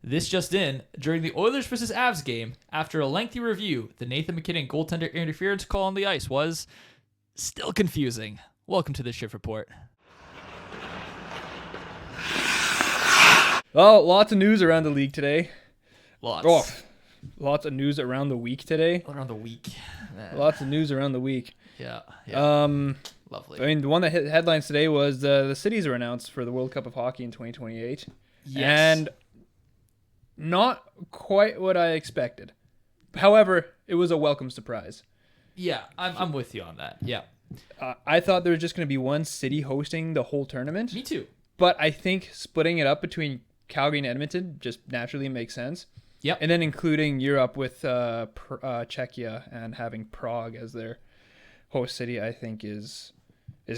This just in, during the Oilers versus Avs game, after a lengthy review, the Nathan MacKinnon goaltender interference call on the ice was still confusing. Welcome to the Shift Report. Well, lots of news around the league today. Lots Lots of news around the week today. around the week. Lots of news around the week. Yeah. Lovely. I mean, the one that hit headlines today was the cities are announced for the World Cup of Hockey in 2028. Yes. And not quite what I expected. However, it was a welcome surprise. Yeah, I'm with you on that. Yeah. I thought there was just going to be one city hosting the whole tournament. Me too. But I think splitting it up between Calgary and Edmonton just naturally makes sense. Yep. And then including Europe with Czechia and having Prague as their host city, I think is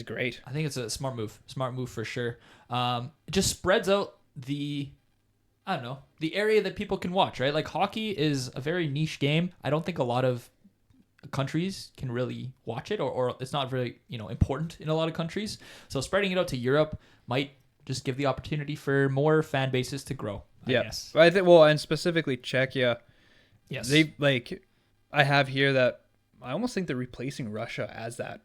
great. I think it's a smart move. Smart move for sure. It just spreads out the area that people can watch, right? Like hockey is a very niche game. I don't think a lot of countries can really watch it or it's not very, important in a lot of countries. So spreading it out to Europe might just give the opportunity for more fan bases to grow, I guess. I think, and specifically Czechia. Yes. I have here that I almost think they're replacing Russia as that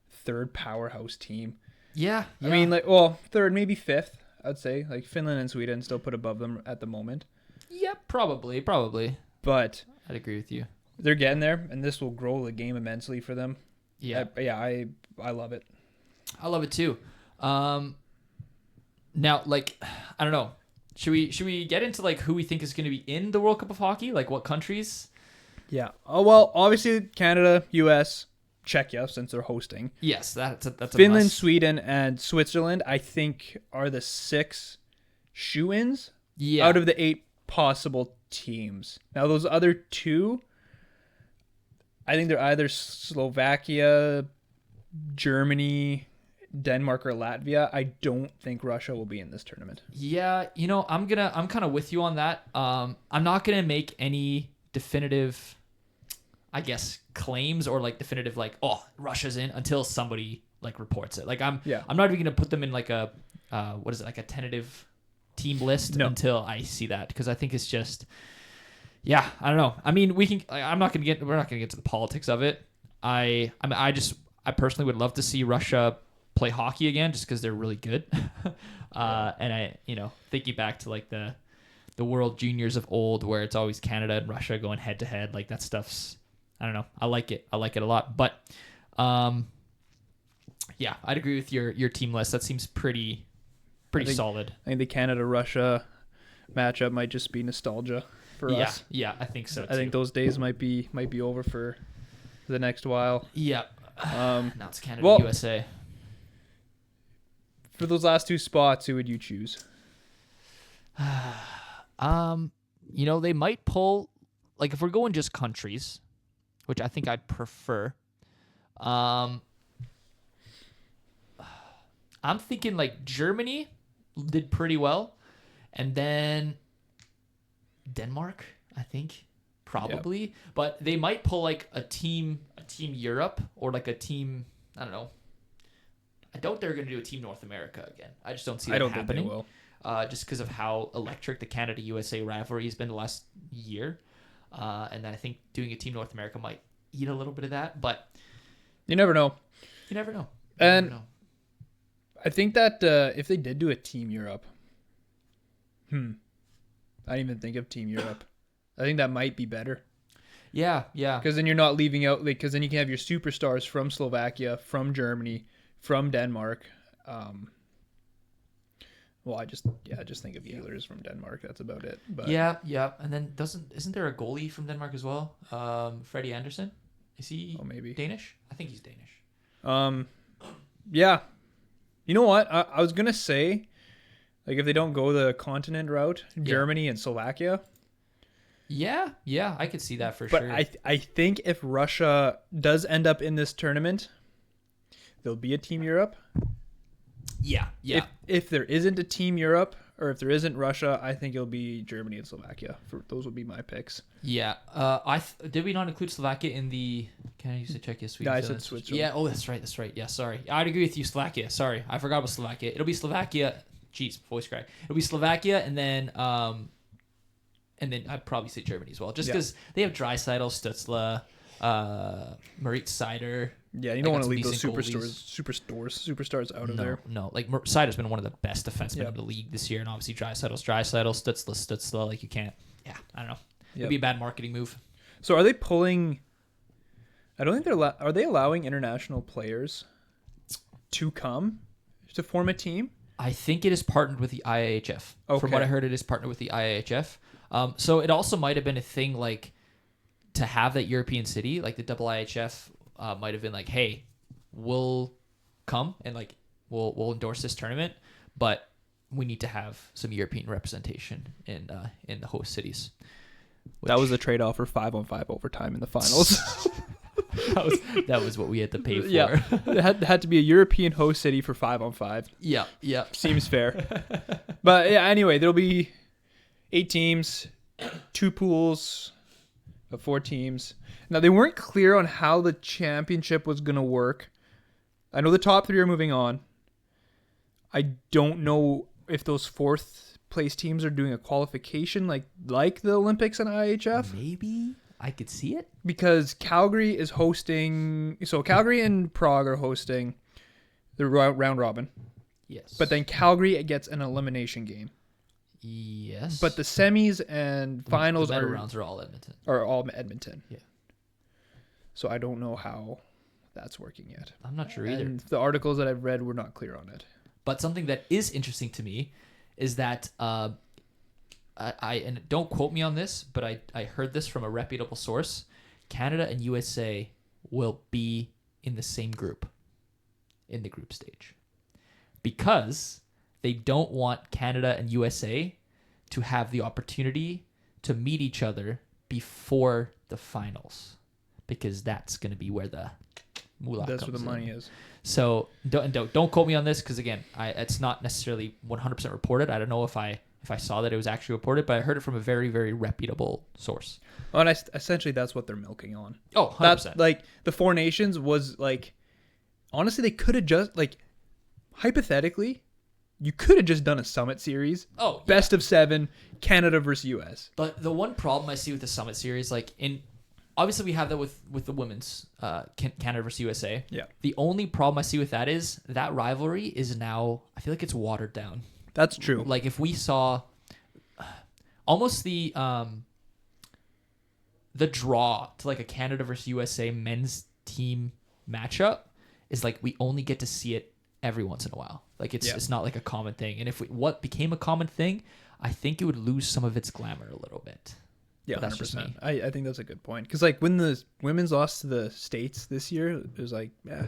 third powerhouse team. Yeah. I mean, third, maybe fifth, I'd say. Like Finland and Sweden still put above them at the moment. Yeah, probably. But I'd agree with you. they're getting there, and this will grow the game immensely for them. Yeah. I love it. I love it too. Now, I don't know. Should we get into who we think is going to be in the World Cup of Hockey? Like what countries? Yeah. Oh well, obviously Canada, U.S., Czechia, since they're hosting. Yes, that's a Finland, must. Sweden, and Switzerland, I think, are the 6 shoe-ins Yeah. out of the 8 possible teams. Now, those other 2, I think they're either Slovakia, Germany, Denmark, or Latvia. I don't think Russia will be in this tournament. Yeah, I'm kind of with you on that. I'm not gonna make any definitive, I guess, claims or definitive Russia's in until somebody reports it. I'm not even gonna put them in a a tentative team list until I see that, because I think it's just I don't know. I mean, we're not gonna get to the politics of it. I personally would love to see Russia play hockey again, just because they're really good. And I thinking back to the World Juniors of old, where it's always Canada and Russia going head to head, that stuff's, I don't know. I like it a lot. But I'd agree with your team list. That seems pretty solid. I think the Canada-Russia matchup might just be nostalgia for us. Yeah, I think so too. I think those days might be over for the next while. Yeah. Now it's Canada, USA. For those last 2 spots, who would you choose? They might pull, if we're going just countries, which I think I'd prefer. I'm thinking Germany did pretty well, and then Denmark, I think, probably. Yep. But they might pull a team Europe, or a team, I don't know. I doubt they're going to do a Team North America again. I just don't see that happening. Think they will. Just because of how electric the Canada-USA rivalry has been the last year. And then I think doing a Team North America might eat a little bit of that, but you never know. I think that if they did do a Team Europe, I didn't even think of Team Europe. I think that might be better. Yeah. Because then you're not leaving out, because then you can have your superstars from Slovakia, from Germany, from Denmark. I just think of Ehlers from Denmark. That's about it. But yeah. And then isn't there a goalie from Denmark as well? Freddie Andersen? Is he maybe Danish? I think he's Danish. Yeah. You know what? I was gonna say, if they don't go the continent route, Germany and Slovakia. Yeah, I could see that for sure. But I think if Russia does end up in this tournament, there'll be a Team Europe. Yeah. If there isn't a Team Europe, or if there isn't Russia, I think it'll be Germany and Slovakia. Those would be my picks. Yeah. Did we not include Slovakia in the? Can I use the Czechia, Sweden? No, I said Switzerland. Yeah. Oh, that's right. Yeah. Sorry, I'd agree with you. Slovakia. Sorry, I forgot about Slovakia. It'll be Slovakia. Jeez, voice crack. It'll be Slovakia, and then And then I'd probably say Germany as well, just Yeah. because they have Draisaitl, Stützle, Marit Seider. Yeah, you don't want to some leave those decent superstars out of there. No. Like Seider's been one of the best defensemen Yep. in the league this year, and obviously Draisaitl's Draisaitl, Stützle. Like you can't. Yeah, I don't know. Yep. It'd be a bad marketing move. So are they pulling? I don't think they're. Are they allowing international players to come to form a team? I think it is partnered with the IIHF. From Okay. what I heard, it is partnered with the IIHF. So it also might have been a thing like to have that European city, like the IIHF might have been like, hey, we'll come and like we'll endorse this tournament, but we need to have some European representation in the host cities. That was a trade-off for 5-on-5 overtime in the finals. that was what we had to pay for. Yeah, it had to be a European host city for 5-on-5. Yeah. Seems fair. But yeah, anyway, there'll be 8 teams, 2 pools of 4 teams. Now, they weren't clear on how the championship was going to work. I know the top 3 are moving on. I don't know if those 4th place teams are doing a qualification like the Olympics and IHF. Maybe I could see it. Because Calgary is hosting... So Calgary and Prague are hosting the round robin. Yes. But then Calgary gets an elimination game. Yes. But the semis and finals the rounds are all Edmonton. are all Edmonton. Yeah. So I don't know how that's working yet. I'm not sure either. And the articles that I've read were not clear on it. But something that is interesting to me is that I and don't quote me on this, but I heard this from a reputable source. Canada and USA will be in the same group in the group stage because they don't want Canada and USA to have the opportunity to meet each other before the finals because that's going to be where the moolah That's comes where the money in. is. So don't quote me on this because again, it's not necessarily 100% reported. I don't know if I saw that it was actually reported, but I heard it from a very, very reputable source. Oh, and essentially that's what they're milking on. Oh, 100%. That's like the 4 nations was like, honestly, they could have just like, hypothetically, you could have just done a summit series. Oh, yeah. Best of 7, Canada versus US. But the one problem I see with the summit series, like obviously we have that with the women's Canada versus USA. Yeah. The only problem I see with that is that rivalry is now, I feel like it's watered down. That's true. Like if we saw almost the draw to like a Canada versus USA men's team matchup is like we only get to see it every once in a while. Like it's not like a common thing. And if what became a common thing, I think it would lose some of its glamour a little bit. Yeah, But that's just 100%. me. I think that's a good point. Because like when the women's lost to the States this year, it was like, yeah.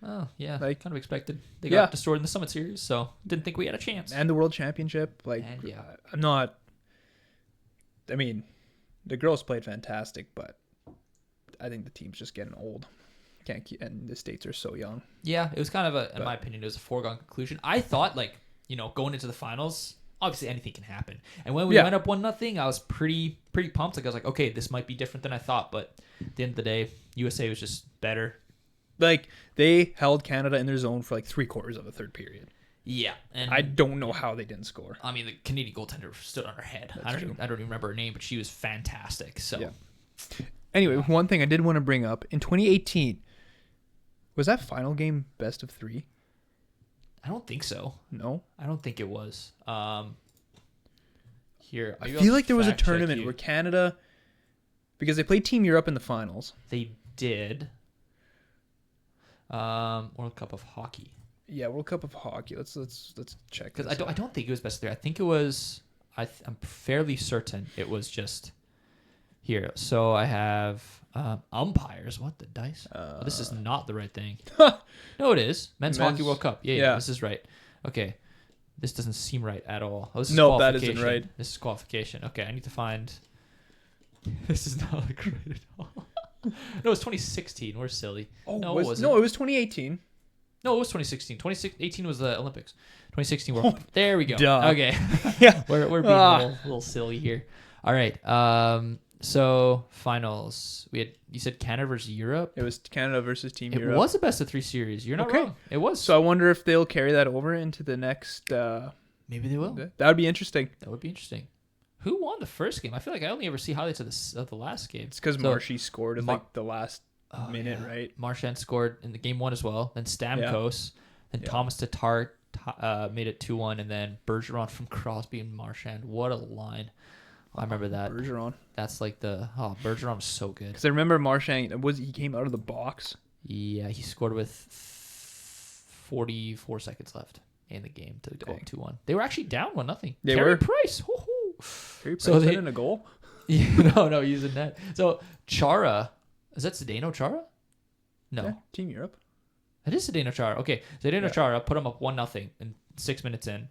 Oh yeah, Like- kind of expected. They Yeah. got destroyed in the Summit Series, so didn't think we had a chance. And the World Championship, like, And, yeah. I'm not. I mean, the girls played fantastic, but I think the team's just getting old. Can't keep, and the States are so young. Yeah, it was kind of in my opinion, it was a foregone conclusion. I thought going into the finals, obviously anything can happen. And when we went up 1-0, I was pretty pumped. Like I was like, okay, this might be different than I thought. But at the end of the day, USA was just better. Like they held Canada in their zone for like 3/4 of the third period. Yeah, and I don't know how they didn't score. I mean, the Canadian goaltender stood on her head. I don't even remember her name, but she was fantastic. So Yeah. Anyway, one thing I did want to bring up in 2018, was that final game best of 3? I don't think so. No. I don't think it was. Here, I feel like there was a tournament where Canada, because they played Team Europe in the finals. They did. World Cup of Hockey. Yeah, World Cup of Hockey. Let's check. Because I don't think it was best of 3. I think it was. I'm fairly certain it was just here. So I have umpires. What the dice? This is not the right thing. No, it is Men's Hockey World Cup. Yeah, this is right. Okay, this doesn't seem right at all. Oh, this is no, that isn't right. This is qualification. Okay, I need to find. This is not like right at all. No, it's 2016. We're silly. Oh, no, it wasn't. No, it was 2018. No, it was 2016. 2018 was the Olympics. 2016 World Cup. There we go. Duh. Okay. Yeah. We're being a little silly here. All right. So finals. You said Canada versus Europe. It was Canada versus Team It Europe. was a best of 3 series. You're not Okay. wrong. It was. So I wonder if they'll carry that over into the next. Maybe they will. That would be interesting. That would be interesting. Who won the first game? I feel like I only ever see highlights of the last game. It's because Marshy scored in like the last minute, yeah. right? Marchand scored in the game 1 as well. Then Stamkos. Then Thomas Tatar made it 2-1. And then Bergeron from Crosby and Marchand. What a line. I remember that. Bergeron. That's like Bergeron was so good. Because I remember Marchand, he came out of the box. Yeah, he scored with 44 seconds left in the game to go up 2-1. They were actually down 1-0. They Carey were. Price. Carey Price So they in a goal? no, he's in net. So Chara, is that Zdeno Chara? No. Yeah, Team Europe. It is Zdeno Chara. Okay, Zdeno Chara put him up 1-0 in 6 minutes in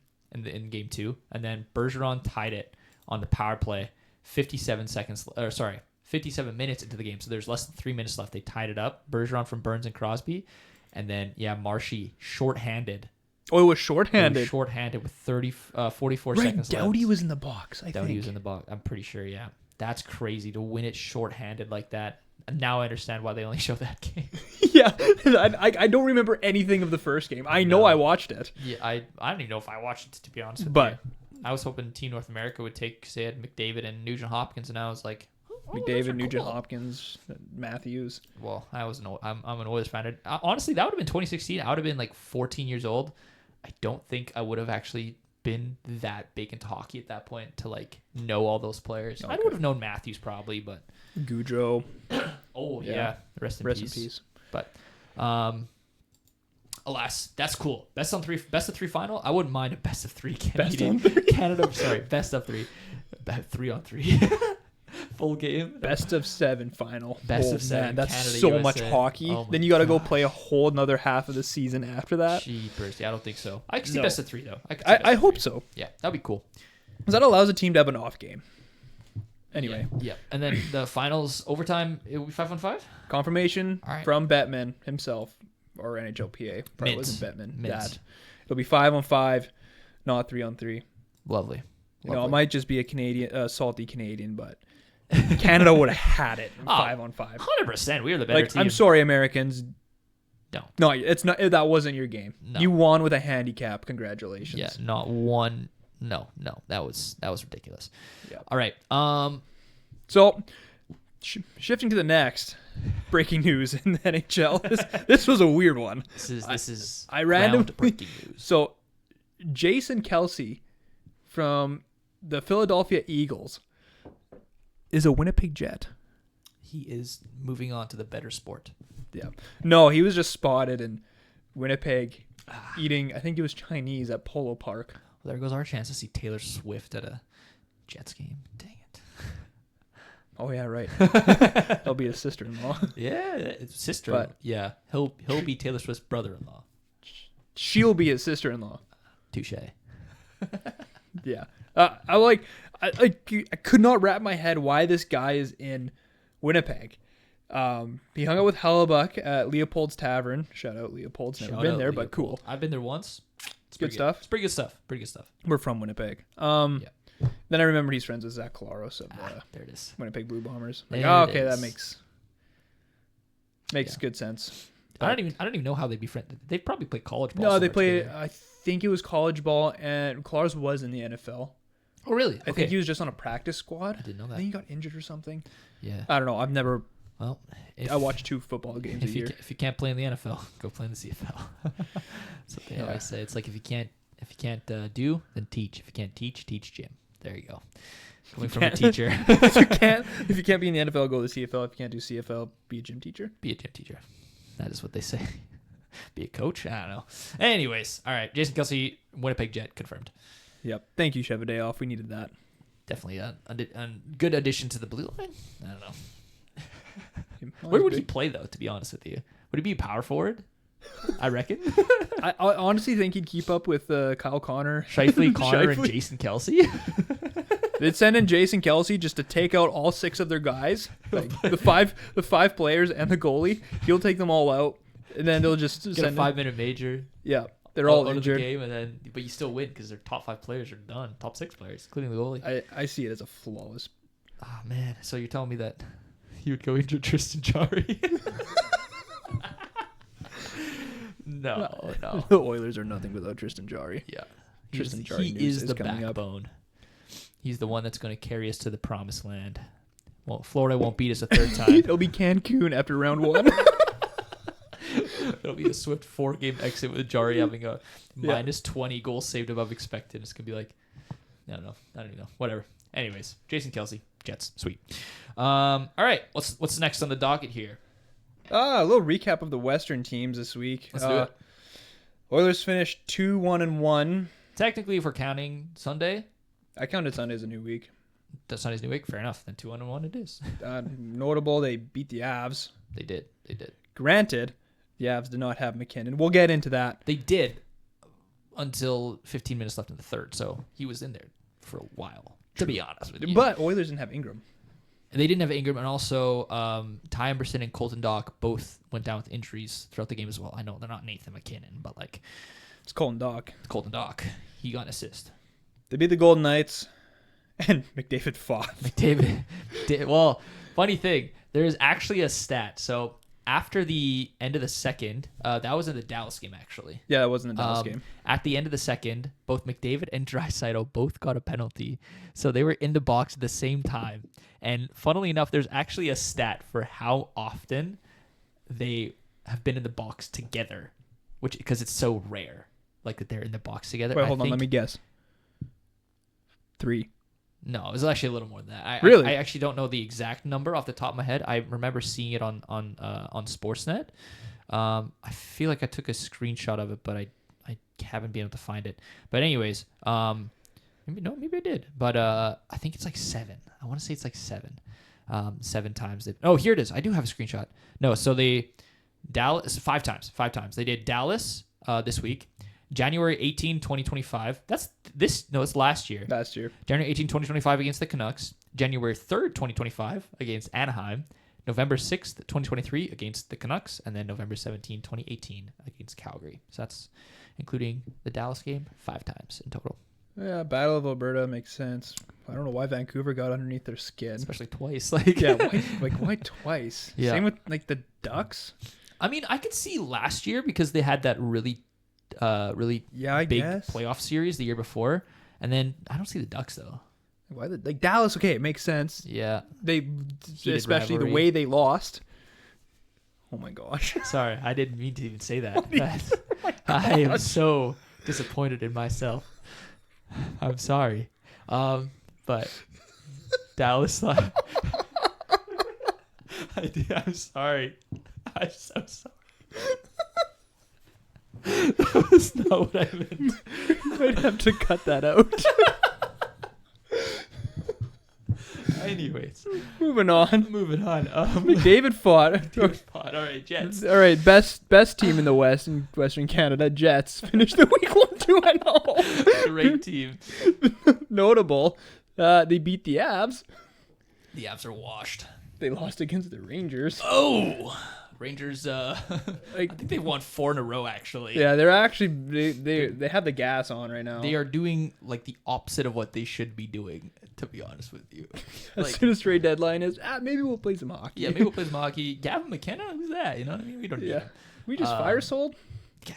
game 2, and then Bergeron tied it on the power play 57 minutes into the game. So there's less than 3 minutes left. They tied it up. Bergeron from Burns and Crosby, and then Marshy shorthanded. Oh, it was shorthanded. Shorthanded with 44 right, seconds left. Doughty was in the box, I think. Doughty was in the box. I'm pretty sure, yeah. That's crazy to win it shorthanded like that. And now I understand why they only show that game. Yeah, I don't remember anything of the first game. I know I watched it. Yeah, I don't even know if I watched it, to be honest with but you. I was hoping Team North America would take, because they had McDavid and Nugent Hopkins, and I was like, McDavid, Nugent Hopkins, Matthews. Well, I'm an Oilers fan. Honestly, that would have been 2016. I would have been like 14 years old. I don't think I would have actually been that big into hockey at that point to like know all those players. Okay. I would have known Matthews probably, but Goudreau. Oh yeah. Rest in peace. But alas, that's cool. Best of 3 final. I wouldn't mind a best of 3 Canadian. Canada. Sorry, best of 3. 3-on-3. Full game. Best of 7 final. Best of 7. Man, that's Canada, so USA. much hockey. Oh then you got to go play a whole another half of the season after that. Jeepers. Yeah, I don't think so. I could see best of 3 though. I hope so. Yeah, that'd be cool. Because that allows a team to have an off game. Anyway. Yeah. And then the finals overtime, it will be 5-on-5? Confirmation from Bettman himself, or NHLPA. Probably wasn't Bettman. That. It'll be 5-on-5, not 3-on-3. Lovely. You know, it might just be a Canadian, salty Canadian, but Canada would have had it 5-on-5. 100%. We are the better team. I'm sorry, Americans. No, it's not. That wasn't your game. No. You won with a handicap. Congratulations. Yeah, not one. No, that was ridiculous. Yeah. All right. So, shifting to the next breaking news in the NHL. This was a weird one. This is I randomly breaking news. So, Jason Kelce from the Philadelphia Eagles is a Winnipeg Jet. He is moving on to the better sport. Yeah. No, he was just spotted in Winnipeg eating, I think it was Chinese at Polo Park. Well, there goes our chance to see Taylor Swift at a Jets game. Dang it. Oh, yeah, right. That'll be his sister-in-law. Yeah, it's sister. But, yeah, he'll be Taylor Swift's brother-in-law. She'll be his sister-in-law. Touche. Yeah. I could not wrap my head why this guy is in Winnipeg. He hung out with Hellebuck at Leopold's Tavern. Shout out Leopold's. Never been there, but cool. I've been there once. It's good stuff. It's pretty good stuff. We're from Winnipeg. Then I remembered he's friends with Zach Collaros of there it is. Winnipeg Blue Bombers. Like, okay, that makes good sense. But I don't even know how they'd be friends. They'd probably play college ball. No, they play. I think it was college ball, and Collaros was in the NFL. Oh, really? I think he was just on a practice squad. I didn't know that. I think he got injured or something. Yeah. I don't know. I've never. Well, I watch 2 football games a year. If you can't play in the NFL, go play in the CFL. That's what they always say. It's like if you can't do, then teach. If you can't teach gym. There you go. Coming from a teacher. if you can't be in the NFL, go to the CFL. If you can't do CFL, be a gym teacher. Be a gym teacher. That is what they say. Be a coach? I don't know. Anyways, all right. Jason Kelce, Winnipeg Jet, confirmed. Yep. Thank you, Chef. A day off. We needed that. Definitely a good addition to the blue line. I don't know. Where would he play, though, to be honest with you? Would he be power forward? I reckon. I honestly think he'd keep up with Kyle Connor. Shifley, Connor, and Jason Kelce. They'd send in Jason Kelce just to take out all 6 of their guys. Like the five players and the goalie. He'll take them all out. And then they'll just get a 5-minute major. Yeah. They're all out injured. Of the game, but you still win because their top 5 players are done. Top 6 players, including the goalie. I see it as a flawless. Oh, man. So you're telling me that you would go into Tristan Jarry? No. The Oilers are nothing without Tristan Jarry. Yeah. Tristan Jarry he is the backbone. He's the one that's going to carry us to the promised land. Well, Florida won't beat us a third time. It'll be Cancun after round 1. It'll be a swift 4-game exit with Jarry having a minus 20 goals saved above expected. It's going to be like, I don't even know. Whatever. Anyways, Jason Kelce, Jets. Sweet. All right. What's next on the docket here? A little recap of the Western teams this week. Let's do it. Oilers finished 2-1-1. Technically, if we're counting Sunday. I counted Sunday as a new week. That's Sunday's new week. Fair enough. Then 2-1 it is. Notable, they beat the Avs. They did. Granted, the Avs did not have MacKinnon. We'll get into that. They did until 15 minutes left in the third. So he was in there for a while, to be honest with you. But Oilers didn't have Ingram. They didn't have Ingram, and also Ty Emberson and Colton Dock both went down with injuries throughout the game as well. I know they're not Nathan MacKinnon, but like it's Colton Dock. Colton Dock. He got an assist. They beat the Golden Knights, and McDavid fought. Well, funny thing, there's actually a stat. So after the end of the second, that was in the Dallas game, actually. Yeah, that wasn't the Dallas game. At the end of the second, both McDavid and Draisaitl both got a penalty. So they were in the box at the same time. And funnily enough, there's actually a stat for how often they have been in the box together, because it's so rare, like that they're in the box together. Wait, hold on, let me guess. 3. No, it was actually a little more than that. Really? I actually don't know the exact number off the top of my head. I remember seeing it on Sportsnet. I feel like I took a screenshot of it, but I haven't been able to find it. But anyways, maybe I did. But I think it's like 7. I want to say it's like 7. 7 times. Here it is. I do have a screenshot. No, so Dallas 5 times. 5 times. They did Dallas this week. January 18, 2025. It's last year. Last year. January 18, 2025 against the Canucks. January 3rd, 2025 against Anaheim. November 6th, 2023 against the Canucks. And then November 17, 2018 against Calgary. So that's including the Dallas game 5 times in total. Yeah, Battle of Alberta makes sense. I don't know why Vancouver got underneath their skin. Especially twice. Yeah, why twice? Yeah. Same with like the Ducks. I mean, I could see last year because they had that really big playoff series the year before, and then I don't see the Ducks though. Why Dallas? Okay, it makes sense. Yeah, especially the way they lost. Oh my gosh! Sorry, I didn't mean to even say that. I am so disappointed in myself. I'm sorry, but Dallas. I'm sorry. I'm so sorry. That was not what I meant. I'd have to cut that out. Anyways, moving on. McDavid fought. All right, Jets. All right, best team in the West in Western Canada, Jets, finished the week 1-2-0. Great team. Notable, they beat the Avs. The Avs are washed. They lost against the Rangers. Oh, Rangers. I think they won 4 in a row. Actually. Yeah, they're actually they have the gas on right now. They are doing like the opposite of what they should be doing. To be honest with you, as soon as trade deadline is, maybe we'll play some hockey. Yeah, maybe we'll play some hockey. Gavin McKenna, who's that? You know what I mean? We don't need him. We just fire sold. Yeah,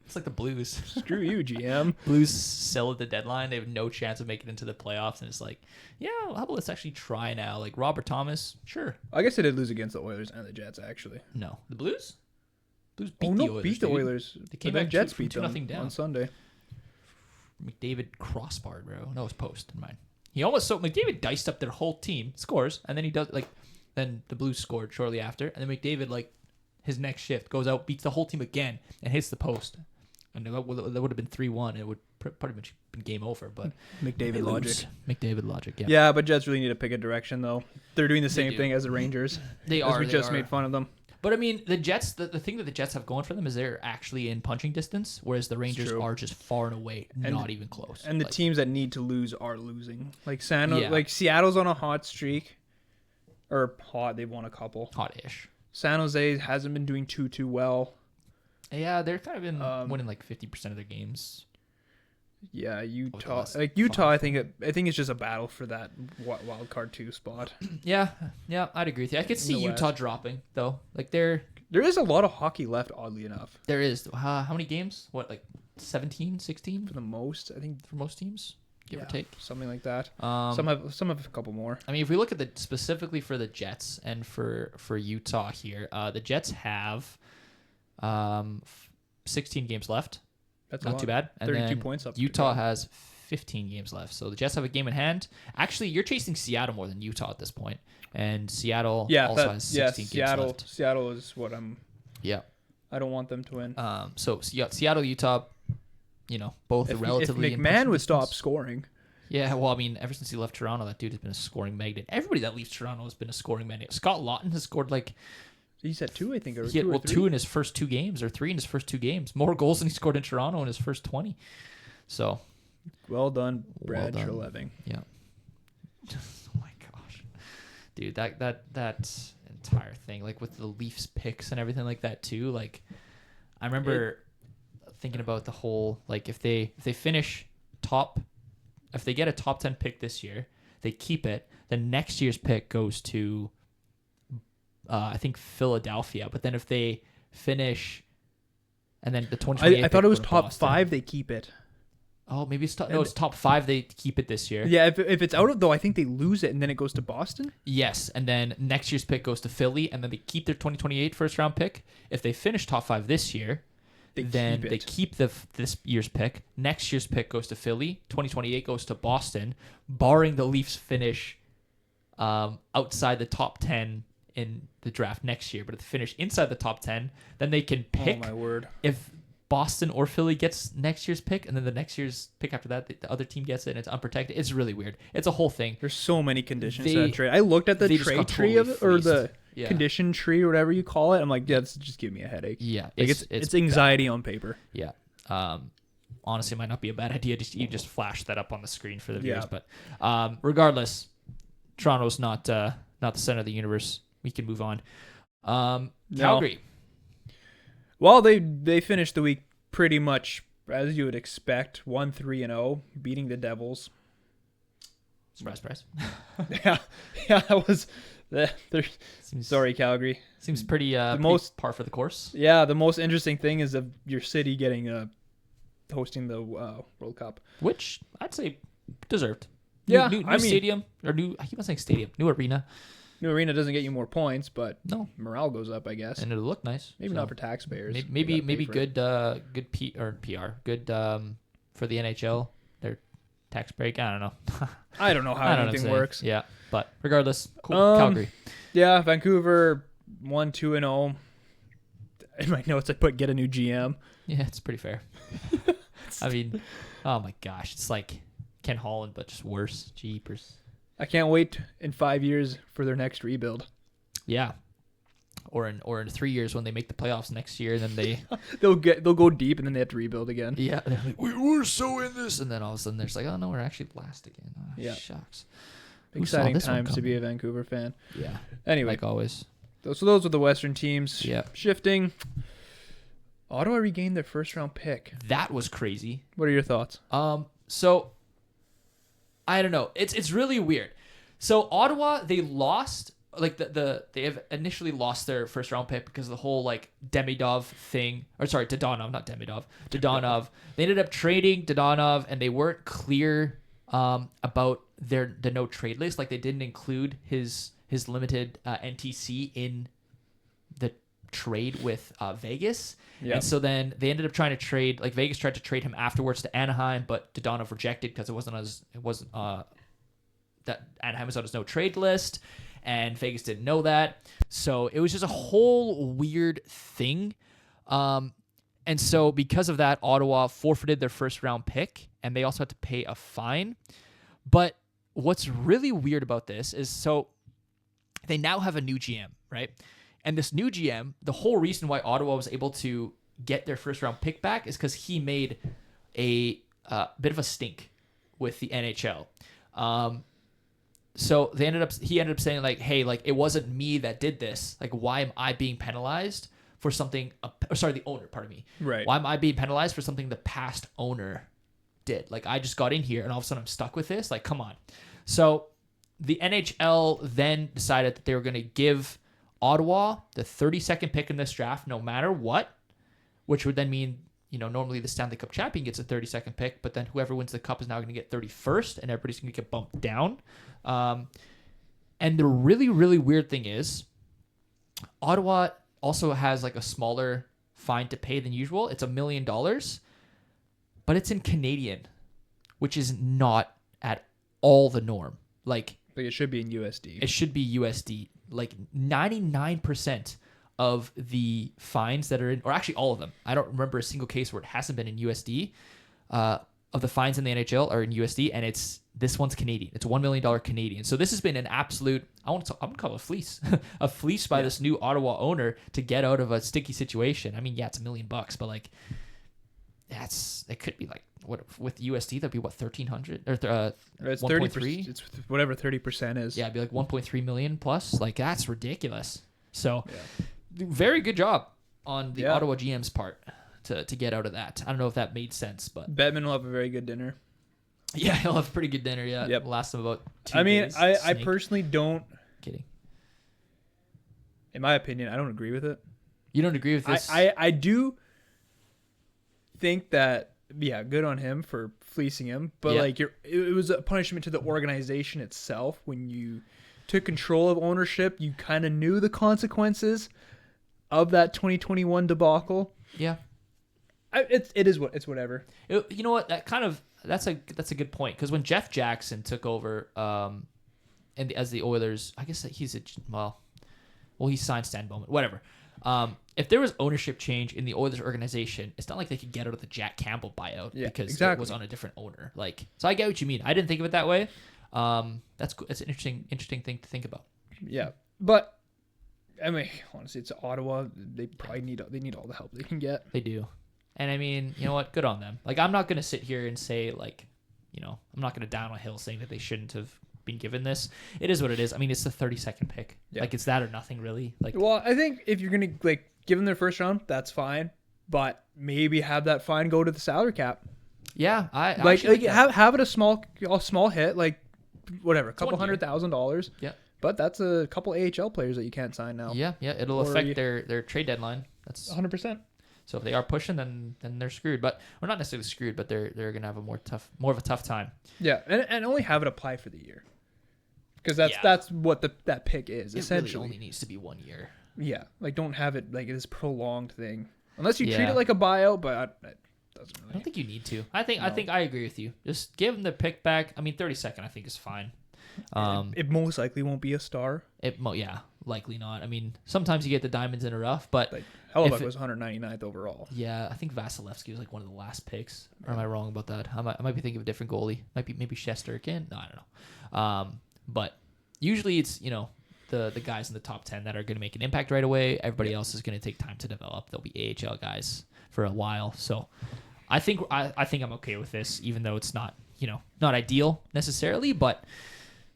it's like the Blues. Screw you, GM. Blues sell at the deadline. They have no chance of making it into the playoffs, and it's like, yeah, well, how about let's actually try now? Like Robert Thomas, sure. I guess they did lose against the Oilers and the Jets, actually. No, the Blues. Blues beat the Oilers. They came back. Jets beat them 2-0 down on Sunday. McDavid crossbarred, bro. No, it was post. Never mind. McDavid diced up their whole team, scores, and then then the Blues scored shortly after, and then McDavid, his next shift, goes out, beats the whole team again, and hits the post. And that would have been 3-1. It would pretty much been game over, but McDavid logic. McDavid logic, yeah. Yeah, but Jets really need to pick a direction, though. They're doing the same thing as the Rangers. They are. We just made fun of them. But, I mean, the Jets, the thing that the Jets have going for them is they're actually in punching distance, whereas the Rangers are just far and away, not even close. And the teams that need to lose are losing. Like Seattle's on a hot streak. Or hot, they've won a couple. Hot-ish. San Jose hasn't been doing too well. Yeah, they're kind of been winning 50% of their games. Yeah, Utah. Utah, I think it's just a battle for that wild card 2 spot. Yeah, I'd agree with you. I could see Utah dropping though. There is a lot of hockey left, oddly enough. There is. How many games? 17, 16? For the most, I think. For most teams? give or take. Something like that. Um, Some have a couple more. I mean, if we look at specifically for the Jets and for Utah here, the Jets have 16 games left. That's not too bad. And 32 then points up. Utah has 15 games left. So the Jets have a game in hand. Actually, you're chasing Seattle more than Utah at this point. And Seattle also has 16 games left. Seattle is what I'm... Yeah. I don't want them to win. So Seattle, Utah, both if relatively... If McMahon would stop scoring... Yeah, well, I mean, ever since he left Toronto, that dude has been a scoring magnet. Everybody that leaves Toronto has been a scoring magnet. Scott Lawton has scored He's at 2, I think, or 2 or 3. 2 in his first 2 games, or 3 in his first 2 games. More goals than he scored in Toronto in his first 20. So... Well done, Brad Treleving. Yeah. Oh my gosh, dude, that entire thing, with the Leafs picks and everything like that too. I remember thinking about the whole if they finish if they get a top 10 pick this year, they keep it. Then next year's pick goes to I think Philadelphia. But then if they finish, and then the 2028 I thought it was top Boston. 5. They keep it. Oh, maybe it's it's top 5. They keep it this year. Yeah, if it's out of though, I think they lose it and then it goes to Boston. Yes, and then next year's pick goes to Philly, and then they keep their 2028 first round pick. If they finish top 5 this year, they keep this year's pick. Next year's pick goes to Philly. 2028 goes to Boston, barring the Leafs finish outside the top 10 in the draft next year. But if they finish inside the top 10, then they can pick. Oh my word! If Boston or Philly gets next year's pick, and then the next year's pick after that, the other team gets it, and it's unprotected. It's really weird. It's a whole thing. There's so many conditions to that trade. I looked at the trade tree of it, or the condition tree, or whatever you call it. I'm like, yeah, this just give me a headache. Yeah, it's anxiety on paper. Yeah. Honestly, it might not be a bad idea. You just flash that up on the screen for the viewers. But regardless, Toronto's not the center of the universe. We can move on. Calgary. Well, they finished the week pretty much as you would expect, 1-3-0, beating the Devils. Surprise. yeah, that was. Sorry, Calgary. Seems pretty par for the course. Yeah, the most interesting thing is of your city getting hosting the World Cup, which I'd say deserved. New stadium, or new. I keep on saying stadium. New arena. New arena doesn't get you more points, but no, morale goes up, I guess, and it'll look nice. Maybe not for taxpayers. Maybe good PR good for the NHL. Their tax break. I don't know. I don't know how anything works. Yeah, but regardless, cool. Calgary. Yeah, Vancouver 1-2-0. In my notes, I put get a new GM. Yeah, it's pretty fair. I mean, oh my gosh, it's like Ken Holland, but just worse. Jeepers. I can't wait in 5 years for their next rebuild. Yeah, or in 3 years when they make the playoffs next year, then they they'll go deep and then they have to rebuild again. Yeah, they're like, we're so in this, and then all of a sudden there's like, oh no, we're actually last again. Oh, yeah, shucks. Exciting times to be a Vancouver fan. Yeah. Anyway, like always. So those were the Western teams. Yeah. Shifting. Ottawa regained their first round pick. That was crazy. What are your thoughts? So I don't know. It's really weird. So Ottawa, they lost they have initially lost their first round pick because of the whole Demidov thing. Or sorry, Dadonov, not Demidov. Dadonov. They ended up trading Dadonov, and they weren't clear about the no trade list. They didn't include his limited NTC in the trade with Vegas. Yep. And so then they ended up trying to trade, Vegas tried to trade him afterwards to Anaheim, but Dadonov rejected because it wasn't that Anaheim was on his no trade list, and Vegas didn't know that. So it was just a whole weird thing. And so because of that, Ottawa forfeited their first round pick, and they also had to pay a fine. But what's really weird about this is, so they now have a new GM, right? And this new GM, the whole reason why Ottawa was able to get their first round pick back is because he made a bit of a stink with the NHL. So he ended up saying hey, it wasn't me that did this. Why am I being penalized for something? The owner, pardon me. Right. Why am I being penalized for something the past owner did? I just got in here and all of a sudden I'm stuck with this. Come on. So the NHL then decided that they were going to give Ottawa the 32nd pick in this draft, no matter what, which would then mean normally the Stanley Cup champion gets a 32nd pick, but then whoever wins the cup is now going to get 31st, and everybody's going to get bumped down. And the really, really weird thing is, Ottawa also has like a smaller fine to pay than usual. It's $1 million, but it's in Canadian, which is not at all the norm. Like it should be in USD. It should be USD. Like 99% of the fines that are in, or actually all of them, I don't remember a single case where it hasn't been in USD, of the fines in the NHL are in USD, and this one's Canadian. It's $1 million Canadian. So this has been an absolute, I'm going to call it a fleece, a fleece by this new Ottawa owner to get out of a sticky situation. I mean, yeah, it's $1 million, but like, it could be like, what with USD, that'd be what, 1,300 or it's 1.3. It's whatever 30% is. Yeah, it'd be like 1.3 million plus. Like, that's ridiculous. So, very good job on the Ottawa GM's part to get out of that. I don't know if that made sense, but Bettman will have a very good dinner. Yeah, he'll have a pretty good dinner. Yeah, yep. Last him about 2 I mean, days. I personally don't. Kidding. In my opinion, I don't agree with it. You don't agree with this? I do think that, good on him for fleecing him, but like it was a punishment to the organization itself. When you took control of ownership, you kind of knew the consequences of that 2021 debacle. Yeah. It's whatever. You know what? That's a good point, because when Jeff Jackson took over as the Oilers, I guess that he signed Stan Bowman, whatever. If there was ownership change in the Oilers organization, it's not like they could get out of the Jack Campbell buyout because it was on a different owner. Like, so I get what you mean. I didn't think of it that way. That's cool. It's an interesting thing to think about. Yeah, but I mean, honestly, it's Ottawa. They probably need all the help they can get. They do. And I mean, you know what? Good on them. Like, I'm not going to sit here and say, like, I'm not going to down a hill saying that they shouldn't have been given this. It is what it is. I mean, it's the 32nd pick. Yeah. Like, it's that or nothing, really. Like, well, I think if you're going to, like, give them their first round, that's fine. But maybe have that fine go to the salary cap. Yeah. Have it a small hit, like, whatever, a couple $100,000. Yeah. But that's a couple AHL players that you can't sign now. Yeah. It'll affect their trade deadline. That's 100%. So if they are pushing, then they're screwed. But we're not necessarily screwed, but they're gonna have more of a tough time. Yeah, and only have it apply for the year, because that's what that pick is essentially. It really only needs to be 1 year. Yeah, like don't have it like this prolonged thing, unless you treat it like a buyout. But it doesn't really. I don't think you need to. I think I agree with you. Just give them the pick back. I mean, 32nd I think is fine. It most likely won't be a star. Likely not. I mean, sometimes you get the diamonds in a rough, but Hellebuck was 199th overall. Yeah, I think Vasilevsky was like one of the last picks. Or am I wrong about that? I might be thinking of a different goalie. Maybe Shesterkin. No, I don't know. But usually it's the guys in the top 10 that are going to make an impact right away. Everybody else is going to take time to develop. They'll be AHL guys for a while. So I think I'm okay with this, even though it's not not ideal necessarily, but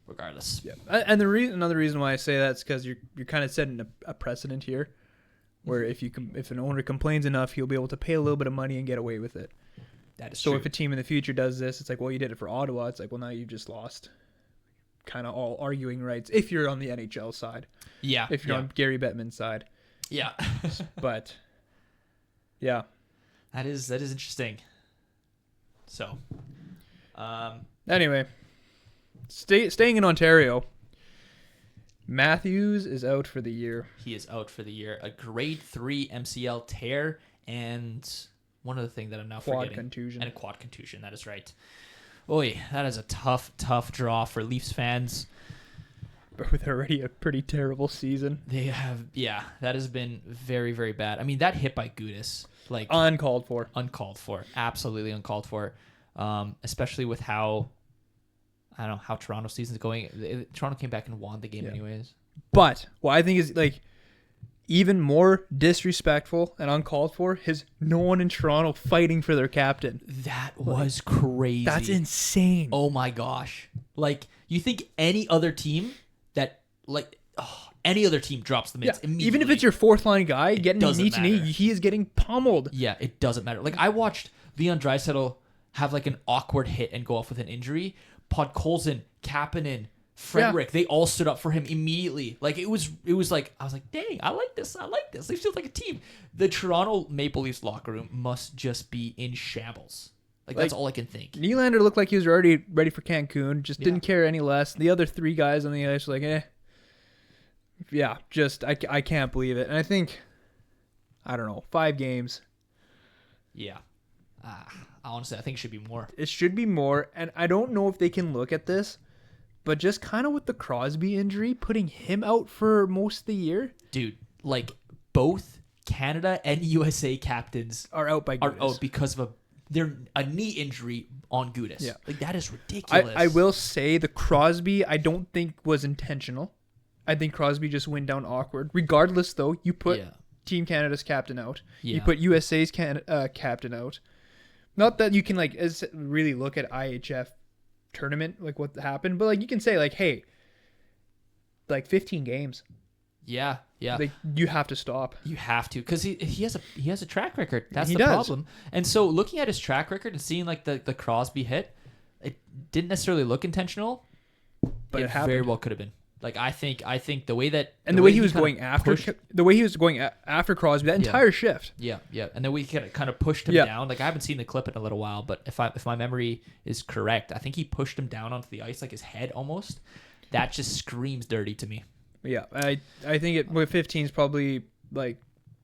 regardless. Yeah, and another reason why I say that is because you're kind of setting a precedent here, where if an owner complains enough, he'll be able to pay a little bit of money and get away with it. That is so. True. If a team in the future does this, it's like, well, you did it for Ottawa. It's like, well, now you've just lost, kind of all arguing rights if you're on the NHL side. Yeah. If you're on Gary Bettman's side. Yeah. But yeah, that is interesting. So, anyway. Staying in Ontario, Matthews is out for the year. He is out for the year. A grade 3 MCL tear and one other thing that I'm now forgetting. Quad contusion. And a quad contusion. That is right. Oy, that is a tough draw for Leafs fans. But with already a pretty terrible season. They have, that has been very, very bad. I mean, that hit by Gudis, like uncalled for, absolutely uncalled for. Especially with how. I don't know how Toronto's season's going. Toronto came back and won the game anyways. But what I think is like even more disrespectful and uncalled for is no one in Toronto fighting for their captain. That was crazy. That's insane. Oh my gosh. Like, you think any other team drops the mitts immediately. Even if it's your fourth line guy getting knee to knee, he is getting pummeled. Yeah, it doesn't matter. Like, I watched Leon Draisaitl have like an awkward hit and go off with an injury. Podkolzin, Kapanen, Frederick, they all stood up for him immediately. Like it was like I was like, dang, I like this. They feel like a team. The Toronto Maple Leafs locker room must just be in shambles. Like that's all I can think. Nylander looked like he was already ready for Cancun. Just didn't care any less. The other 3 guys on the ice were like, eh. Yeah, just I can't believe it. And I think, I don't know, 5 games. Yeah. Honestly, I think it should be more. It should be more. And I don't know if they can look at this, but just kind of with the Crosby injury, putting him out for most of the year. Dude, like both Canada and USA captains are out because of a knee injury on Gudas. Yeah. Like that is ridiculous. I will say the Crosby I don't think was intentional. I think Crosby just went down awkward. Regardless, though, you put Team Canada's captain out. Yeah. You put USA's captain out. Not that you can really look at IHF tournament, like what happened, but like you can say like, hey, like 15 games. Yeah. Like you have to stop. You have to, because he has a track record. That's the problem. And so looking at his track record and seeing like the Crosby hit, it didn't necessarily look intentional, but it very well could have been. Like I think the way that the way he was going after Crosby that entire shift. Yeah. And then we kind of pushed him down. Like I haven't seen the clip in a little while, but if my memory is correct, I think he pushed him down onto the ice, like his head almost. That just screams dirty to me. Yeah, I think with 15 is probably like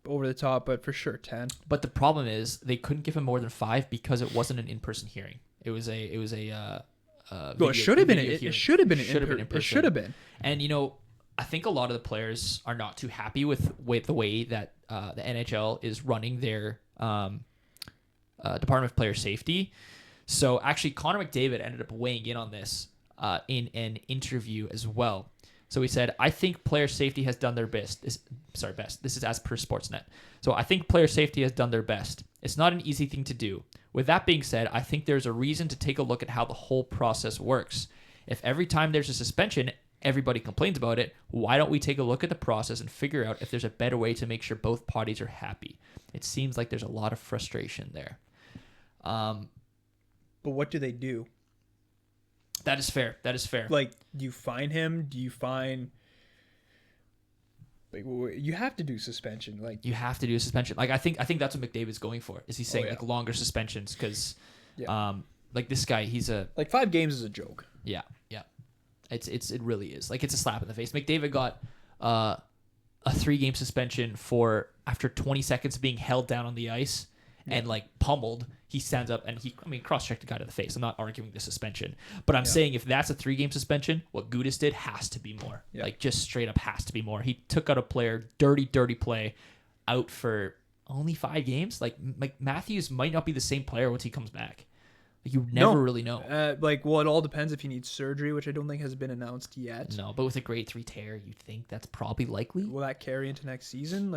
over the top, but for sure 10. But the problem is they couldn't give him more than 5 because it wasn't an in-person hearing. It should have been. It should have been. It should have been. And I think a lot of the players are not too happy with the way that the NHL is running their Department of Player Safety. So actually, Connor McDavid ended up weighing in on this in an interview as well. So he said, I think player safety has done their best. This is as per Sportsnet. So I think player safety has done their best. It's not an easy thing to do. With that being said, I think there's a reason to take a look at how the whole process works. If every time there's a suspension, everybody complains about it, why don't we take a look at the process and figure out if there's a better way to make sure both parties are happy? It seems like there's a lot of frustration there. But what do they do? That is fair. Like, do you fine him? Do you fine... Like, you have to do suspension. Like, you have to do a suspension. Like, I think that's what McDavid's going for. Is he saying like longer suspensions? Because, like this guy, he's a 5 games is a joke. Yeah. It really is. Like, it's a slap in the face. McDavid got a 3-game suspension for after 20 seconds being held down on the ice and like pummeled. He stands up and cross-checked the guy to the face. I'm not arguing the suspension, but I'm saying if that's a 3-game suspension, what Gudas did has to be more. Yeah. Like, just straight up has to be more. He took out a player, dirty play, out for only 5 games. Like Matthews might not be the same player once he comes back. Like, you never really know. It all depends if he needs surgery, which I don't think has been announced yet. No, but with a grade 3 tear, you think that's probably likely. Will that carry into next season?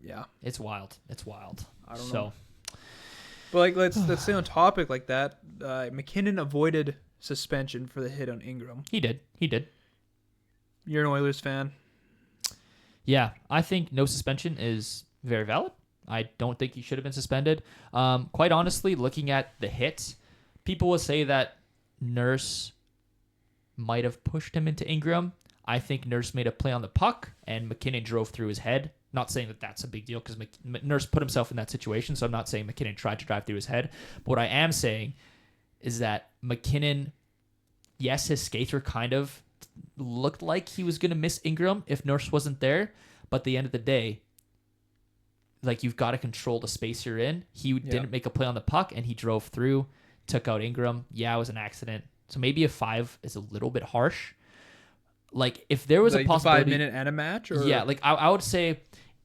Yeah. It's wild. I don't know. But let's stay on topic like that. MacKinnon avoided suspension for the hit on Ingram. He did. You're an Oilers fan. Yeah, I think no suspension is very valid. I don't think he should have been suspended. Quite honestly, looking at the hits, people will say that Nurse might have pushed him into Ingram. I think Nurse made a play on the puck, and MacKinnon drove through his head. Not saying that that's a big deal because Nurse put himself in that situation, so I'm not saying MacKinnon tried to drive through his head. But what I am saying is that MacKinnon, yes, his skates were kind of looked like he was going to miss Ingram if Nurse wasn't there. But at the end of the day, like, you've got to control the space you're in. He didn't make a play on the puck, and he drove through, took out Ingram. Yeah, it was an accident. So maybe a 5 is a little bit harsh. Like, if there was a possibility... 5 minute and a match? Or? Yeah, like, I would say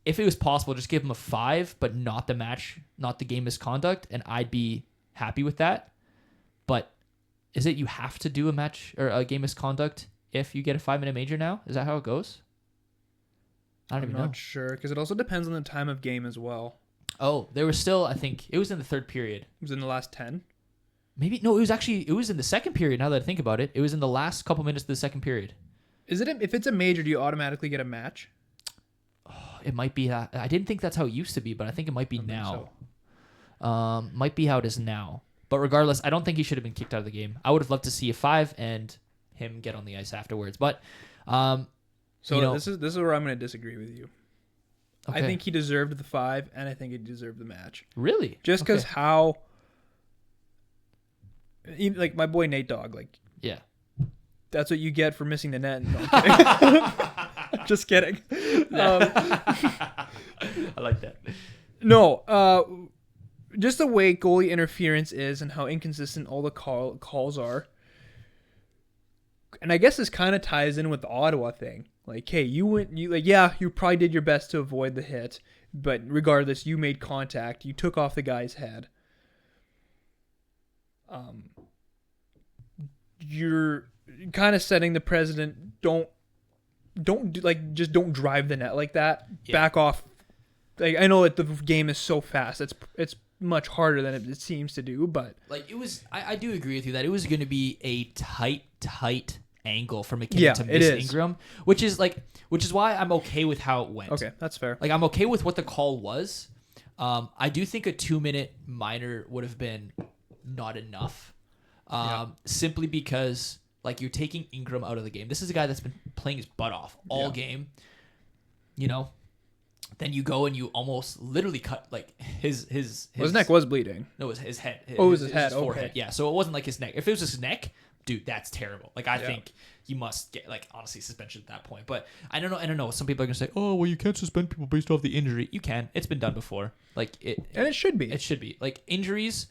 if it was possible, just give him a 5, but not the match, not the game misconduct, and I'd be happy with that. But is it you have to do a match or a game misconduct if you get a 5-minute major now? Is that how it goes? I don't even know. I'm not sure, because it also depends on the time of game as well. Oh, there was still, I think, it was in the third period. It was in the last 10? Maybe, no, it was in the second period, now that I think about it. It was in the last couple minutes of the second period. Is it if it's a major, do you automatically get a match? Oh, it might be that. I didn't think that's how it used to be, but I think it might be now. So. Might be how it is now. But regardless, I don't think he should have been kicked out of the game. I would have loved to see a 5 and him get on the ice afterwards. But so this is where I'm going to disagree with you. Okay. I think he deserved the 5, and I think he deserved the match. Really? Just because how, like my boy Nate Dogg, like yeah, that's what you get for missing the net. No, I'm kidding. Just kidding. I like that. No, just the way goalie interference is and how inconsistent all the calls are. And I guess this kind of ties in with the Ottawa thing. Like, hey, you probably did your best to avoid the hit, but regardless, you made contact. You took off the guy's head. You're kind of setting the precedent. Don't drive the net like that. Yeah. Back off. Like, I know that the game is so fast. It's much harder than it seems to do, but like it was. I do agree with you that it was going to be a tight angle for MacKinnon to miss Ingram, which is why I'm okay with how it went. Okay, that's fair. Like, I'm okay with what the call was. I do think a 2-minute minor would have been not enough. Simply because like you're taking Ingram out of the game. This is a guy that's been playing his butt off all game. You know, then you go and you almost literally cut like his neck was bleeding. No, it was his head. It was his head. His forehead. Okay. Yeah, so it wasn't like his neck. If it was his neck, dude, that's terrible. Like, I think you must get, like, honestly, suspension at that point. But I don't know. Some people are gonna say, "Oh, well, you can't suspend people based off the injury." You can. It's been done before. Like and it should be. It should be. Like, injuries,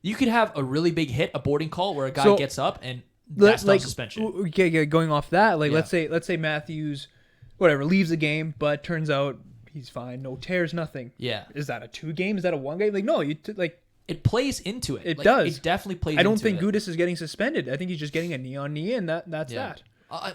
you could have a really big hit, a boarding call where a guy gets up and that's not suspension. Okay, going off that, like let's say Matthews, whatever, leaves the game, but turns out he's fine, no tears, nothing. Yeah. Is that a 2 game? Is that a 1 game? Like, no, it plays into it. It does. It definitely plays into it. I don't think Gudas is getting suspended. I think he's just getting a knee on knee, and that's that.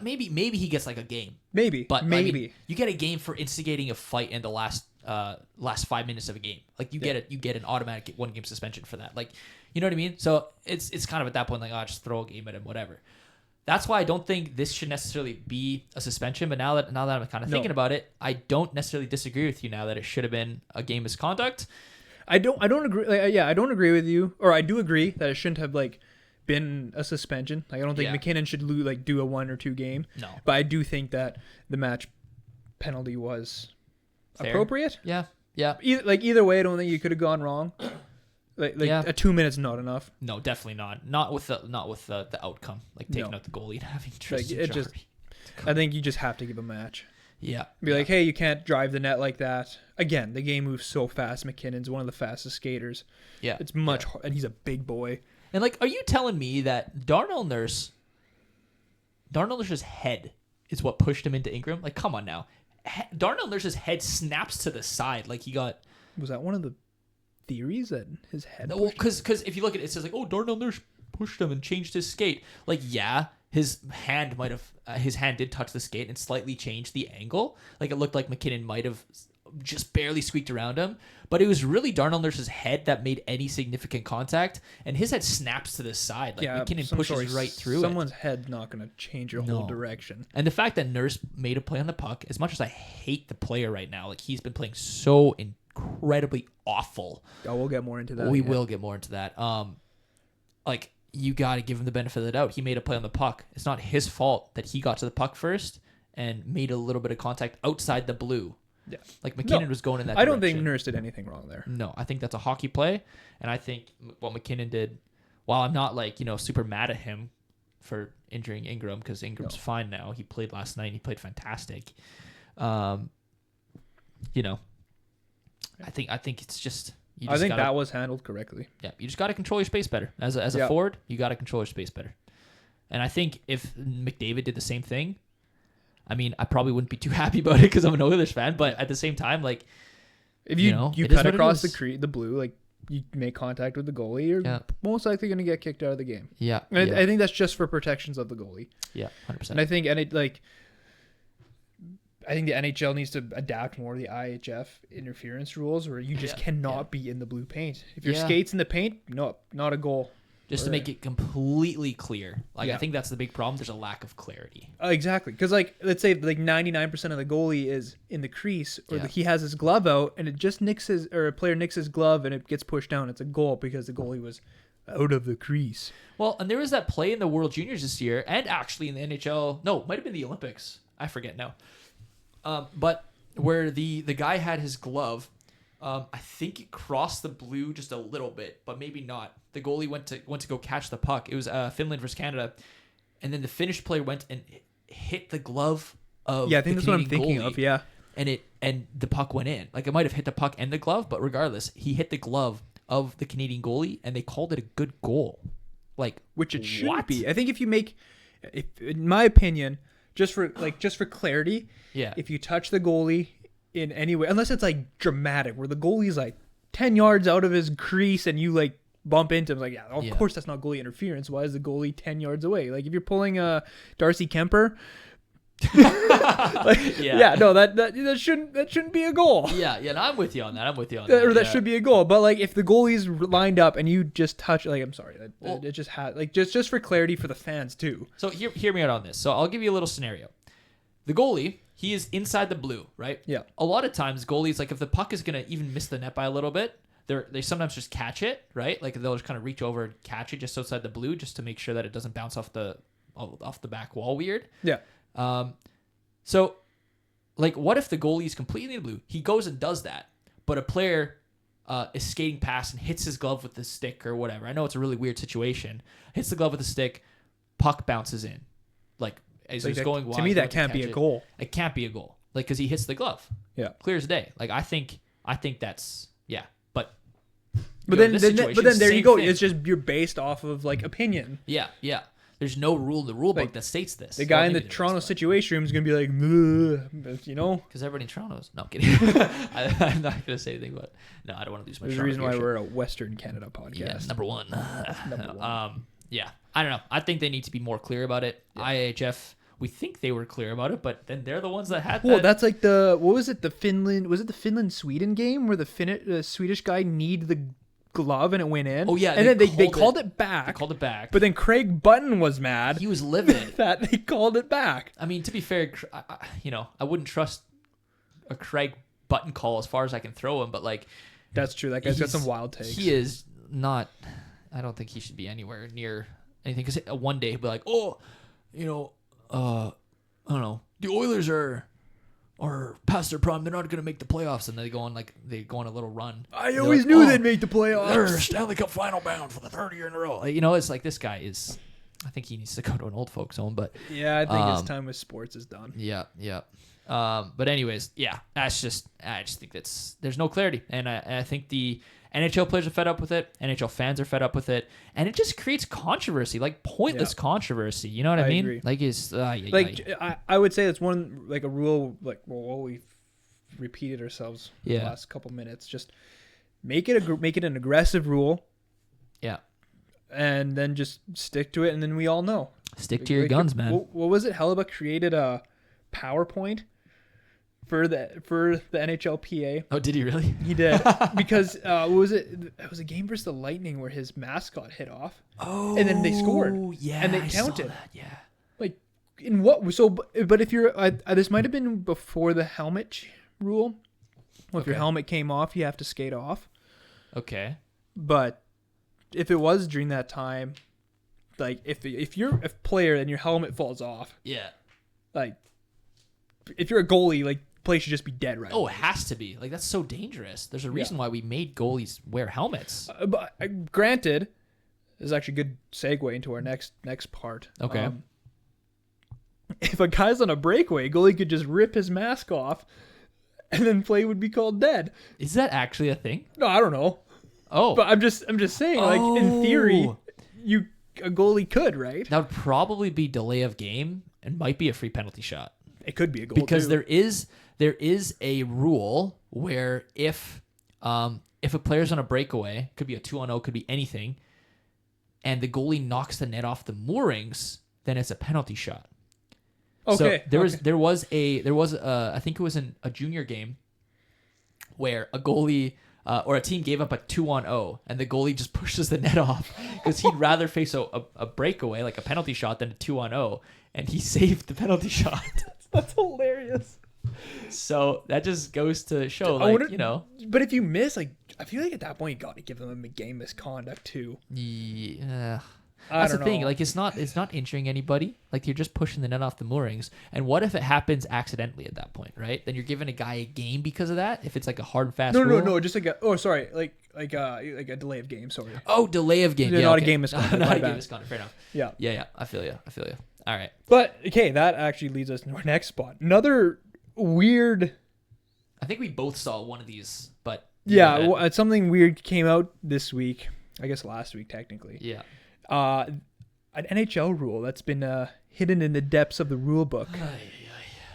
Maybe he gets like a game. Maybe. But maybe. I mean, you get a game for instigating a fight in the last 5 minutes of a game. Like, you get an automatic 1-game suspension for that. Like, you know what I mean? So it's kind of at that point like, just throw a game at him, whatever. That's why I don't think this should necessarily be a suspension. But now that I'm kind of thinking about it, I don't necessarily disagree with you now that it should have been a game misconduct. I don't agree. Like, I don't agree with you, or I do agree that it shouldn't have like been a suspension. Like, I don't think MacKinnon should do a 1 or 2 game. No, but I do think that the match penalty was fair. Appropriate. Yeah. Either way, I don't think you could have gone wrong. A 2 minutes not enough. No, definitely not. Not with the outcome, like taking out the goalie and having Tristan Jarry. I think you just have to give a match. Yeah. Be like, hey, you can't drive the net like that. Again, the game moves so fast. MacKinnon's one of the fastest skaters. Yeah. It's much hard, and he's a big boy. And like, are you telling me that Darnell Nurse's head is what pushed him into Ingram? Like, come on now. Darnell Nurse's head snaps to the side like he got... Was that one of the theories that his head... No, because if you look at it, it says like, oh, Darnell Nurse pushed him and changed his skate. Like, yeah, his hand might have... his hand did touch the skate and slightly changed the angle. Like, it looked like MacKinnon might have just barely squeaked around him. But it was really Darnell Nurse's head that made any significant contact. And his head snaps to the side. Like, MacKinnon pushes right through Someone's head's not going to change your whole direction. And the fact that Nurse made a play on the puck, as much as I hate the player right now, like, he's been playing so incredibly awful. Oh, we'll get more into that. We will get more into that. Like, you got to give him the benefit of the doubt. He made a play on the puck. It's not his fault that he got to the puck first and made a little bit of contact outside the blue. Yeah. Like, MacKinnon was going in that direction. I don't think Nurse did anything wrong there. No, I think that's a hockey play. And I think what MacKinnon did, while I'm not, like, super mad at him for injuring Ingram, because Ingram's fine now. He played last night. He played fantastic. I think it's just... I think that was handled correctly. Yeah, you just got to control your space better. As a forward, you got to control your space better. And I think if McDavid did the same thing, I mean, I probably wouldn't be too happy about it because I'm an Oilers fan. But at the same time, like, if you cut across the blue, like, you make contact with the goalie, you're most likely going to get kicked out of the game. Yeah, and I think that's just for protections of the goalie. Yeah, 100%. And I think the NHL needs to adapt more to the IHF interference rules where you just cannot be in the blue paint. If your skate's in the paint, no, not a goal. Just to make it completely clear. Like, I think that's the big problem. There's a lack of clarity. Exactly. Because, like, let's say like 99% of the goalie is in the crease or he has his glove out and it just a player nicks his glove and it gets pushed down. It's a goal because the goalie was out of the crease. Well, and there was that play in the World Juniors this year, and actually in the NHL. No, it might have been the Olympics. I forget now. But where the guy had his glove, I think it crossed the blue just a little bit, but maybe not. The goalie went to go catch the puck. It was Finland versus Canada, and then the Finnish player went and hit the glove of I think the that's what I'm Canadian thinking goalie, of. Yeah, and the puck went in. Like, it might have hit the puck and the glove, but regardless, he hit the glove of the Canadian goalie, and they called it a good goal. Like, which it should what? be. I think if you make, in my opinion, just for clarity, Yeah. if you touch the goalie in any way, unless it's like dramatic, where the goalie's like 10 yards out of his crease and you like bump into him, like, of course that's not goalie interference. Why is the goalie 10 yards away? Like, if you're pulling a Darcy Kemper, that shouldn't be a goal. Yeah, no, I'm with you on that. Or that should be a goal. But like, if the goalie's lined up and you just touch, like, I'm sorry, it just had, like, just for clarity for the fans too. So hear me out on this. So I'll give you a little scenario. The goalie, he is inside the blue, right? Yeah. A lot of times goalies, like, if the puck is gonna even miss the net by a little bit, they sometimes just catch it, right? Like, they'll just kind of reach over and catch it just outside the blue, just to make sure that it doesn't bounce off the back wall weird. Yeah. So, like, what if the goalie is completely in the blue? He goes and does that, but a player is skating past and hits his glove with the stick or whatever. I know it's a really weird situation. Hits the glove with the stick, puck bounces in. Like, as he's going wide. To me, that can't be a goal. It can't be a goal. Like, because he hits the glove. Yeah. Clear as day. Like, I think that's, yeah. But then there you go. Thing. It's just, you're based off of, like, opinion. Yeah. There's no rule in the rule book that states this. The guy in the Toronto situation room is going to be like, you know? Because everybody in Toronto's... No, I'm kidding. I'm not going to say anything, but... No, I don't want to lose my There's a reason why we're a Western Canada podcast. Yeah, number one. Number Yeah, I don't know. I think they need to be more clear about it. Yeah. IHF, we think they were clear about it, but then they're the ones that had that. Well, that's like what was it, the Finland-Sweden game where the Swedish guy kneed the glove and it went in? Oh, yeah. And then they called it back. They called it back. But then Craig Button was mad. He was livid. That they called it back. I mean, to be fair, I wouldn't trust a Craig Button call as far as I can throw him, but, like... That's true. That guy's got some wild takes. He is not... I don't think he should be anywhere near anything, because one day he'll be like, I don't know, the Oilers are past their prime. They're not going to make the playoffs, and they go on a little run. I always knew they'd make the playoffs. They're Stanley Cup final bound for the third year in a row. It's like, this guy is. I think he needs to go to an old folks home. But yeah, I think his time with sports is done. Yeah. But anyways, yeah, I just think there's no clarity, and I think the NHL players are fed up with it. NHL fans are fed up with it, and it just creates controversy, like pointless controversy. You know what I mean? Agree. Like, it's I would say that's one, like, a rule, like, well, we've repeated ourselves the last couple minutes. Just make it an aggressive rule. Yeah. And then just stick to it, and then we all know. Stick to your guns, man. What was it? Hellebuck created a PowerPoint for the NHLPA. Oh, did he really? He did. Because what was it? It was a game versus the Lightning where his mask got hit off. Oh, and then they scored. Yeah, and they I counted. saw that, yeah. Like, in what? So, but if you're, this might have been before the helmet rule. Well, if your helmet came off, you have to skate off. Okay. But if it was during that time, like, if you're a player and your helmet falls off, like, if you're a goalie, like, play should just be dead right away. It has to be. Like, that's so dangerous. There's a reason why we made goalies wear helmets. But granted, this is actually a good segue into our next part. Okay. If a guy's on a breakaway, goalie could just rip his mask off, and then play would be called dead. Is that actually a thing? No, I don't know. Oh, but I'm just saying, like, in theory, a goalie could, right? That would probably be delay of game and might be a free penalty shot. It could be a goal because too. there is a rule where if a player's on a breakaway, could be a 2-on-0, could be anything, and the goalie knocks the net off the moorings, then it's a penalty shot. Okay. So there was I think it was in a junior game where a goalie or a team gave up a 2-on-0 and the goalie just pushes the net off because he'd rather face a breakaway, like a penalty shot, than a 2-on-0, and he saved the penalty shot. That's hilarious. So that just goes to show, But if you miss, like, I feel like at that point you got to give them a game misconduct too. Yeah. That's the thing. Like, it's not injuring anybody. Like, you're just pushing the net off the moorings. And what if it happens accidentally at that point, right? Then you're giving a guy a game because of that. If it's like a hard and fast rule. No, just like like a delay of game. Sorry. Oh, delay of game. Yeah, not a game misconduct. Not a game misconduct. Fair enough. Yeah. Yeah. I feel you. All right. But okay, that actually leads us to our next spot. Another weird. I think we both saw one of these, but yeah, something weird came out this week. I guess last week technically. Yeah. An NHL rule that's been hidden in the depths of the rule book.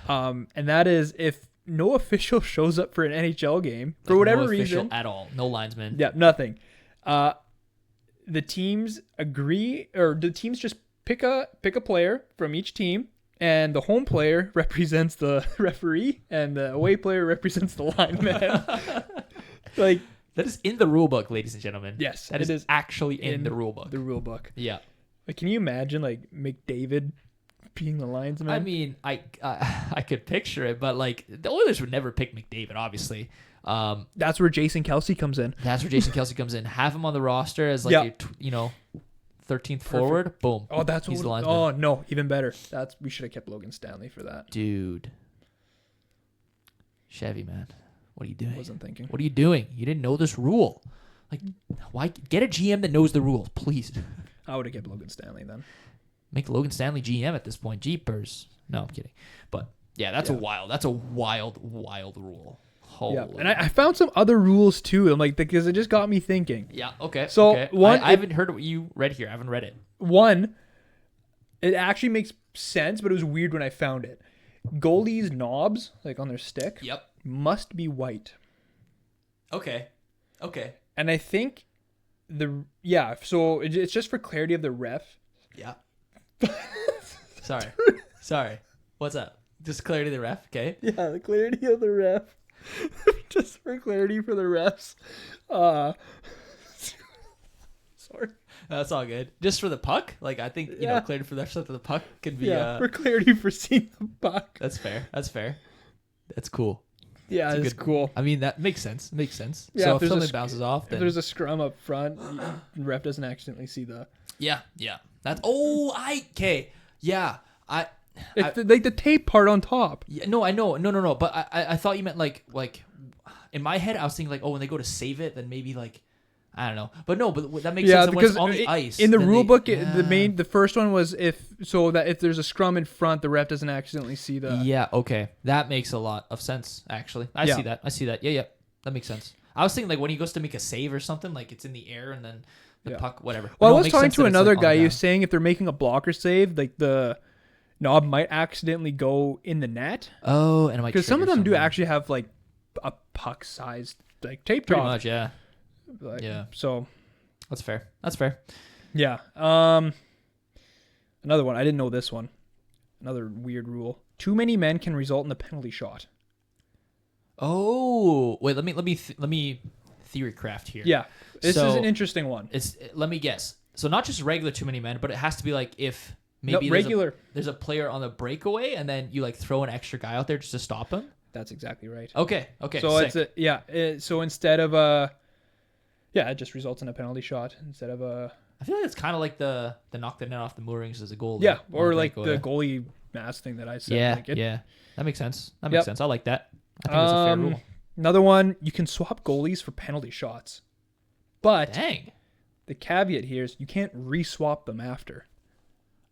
And that is if no official shows up for an NHL game for whatever reason at all, no linesman. Yeah, nothing. The teams agree, or the teams just pick a player from each team, and the home player represents the referee, and the away player represents the lineman. Like. That is in the rule book, ladies and gentlemen. Yes, that is actually in the rule book. The rule book. Yeah. Like, can you imagine like McDavid being the linesman? I mean, I could picture it, but like the Oilers would never pick McDavid, obviously. That's where Jason Kelce comes in. Have him on the roster as like your 13th forward. Boom. Oh, that's he's what. The linesman. Oh no, even better. We should have kept Logan Stanley for that. Dude. Chevy, man. What are you doing? Wasn't thinking. What are you doing? You didn't know this rule. Like, why get a GM that knows the rules, please? I would have kept Logan Stanley then. Make Logan Stanley GM at this point. Jeepers. No, I'm kidding. But yeah, that's a wild rule. Holy. Yeah, and I found some other rules too. I'm like, because it just got me thinking. Yeah. Okay. So I haven't heard what you read here. I haven't read it. One, it actually makes sense, but it was weird when I found it. Goalies' knobs, like on their stick. Yep. Must be white. Okay. And I think so it's just for clarity of the ref. Yeah. Sorry. What's up? Just clarity of the ref, okay? Yeah, the clarity of the ref. Just for clarity for the refs. Sorry. That's all good. Just for the puck? Like, I think, clarity for the ref so that the puck can be... for clarity for seeing the puck. That's fair. That's cool. Yeah, it's cool. I mean, that makes sense. Yeah, so if something bounces off, then... If there's a scrum up front, the ref doesn't accidentally see the... Yeah. That's... Okay. Yeah. It's like the tape part on top. Yeah, no, I know. No. But I thought you meant like in my head, I was thinking like, when they go to save it, then maybe like... I don't know, but that makes sense. When it's on the ice in the rule book, the first one was if there's a scrum in front, the ref doesn't accidentally see the. Yeah, okay, that makes a lot of sense. Actually, I see that. Yeah, that makes sense. I was thinking like when he goes to make a save or something, like it's in the air and then the puck, whatever. Well, I was talking to another guy. He was saying if they're making a blocker save, like the knob might accidentally go in the net. Oh, and it might because some of them do actually have like a puck-sized like tape top. Pretty much, yeah. So that's fair. Yeah. Another one. I didn't know this one. Another weird rule. Too many men can result in a penalty shot. Oh, wait. Let me theory craft here. Yeah. This is an interesting one. Let me guess. So not just regular too many men, but it has to be like if maybe there's a player on the breakaway and then you like throw an extra guy out there just to stop him. That's exactly right. Okay. So sick. So instead of it just results in a penalty shot instead of a... I feel like it's kind of like the knock the net off the moorings as a goal. Yeah, or like the goalie mask thing that I said. Yeah. That makes sense. I like that. I think that's a fair rule. Another one, you can swap goalies for penalty shots. But dang, the caveat here is you can't re-swap them after.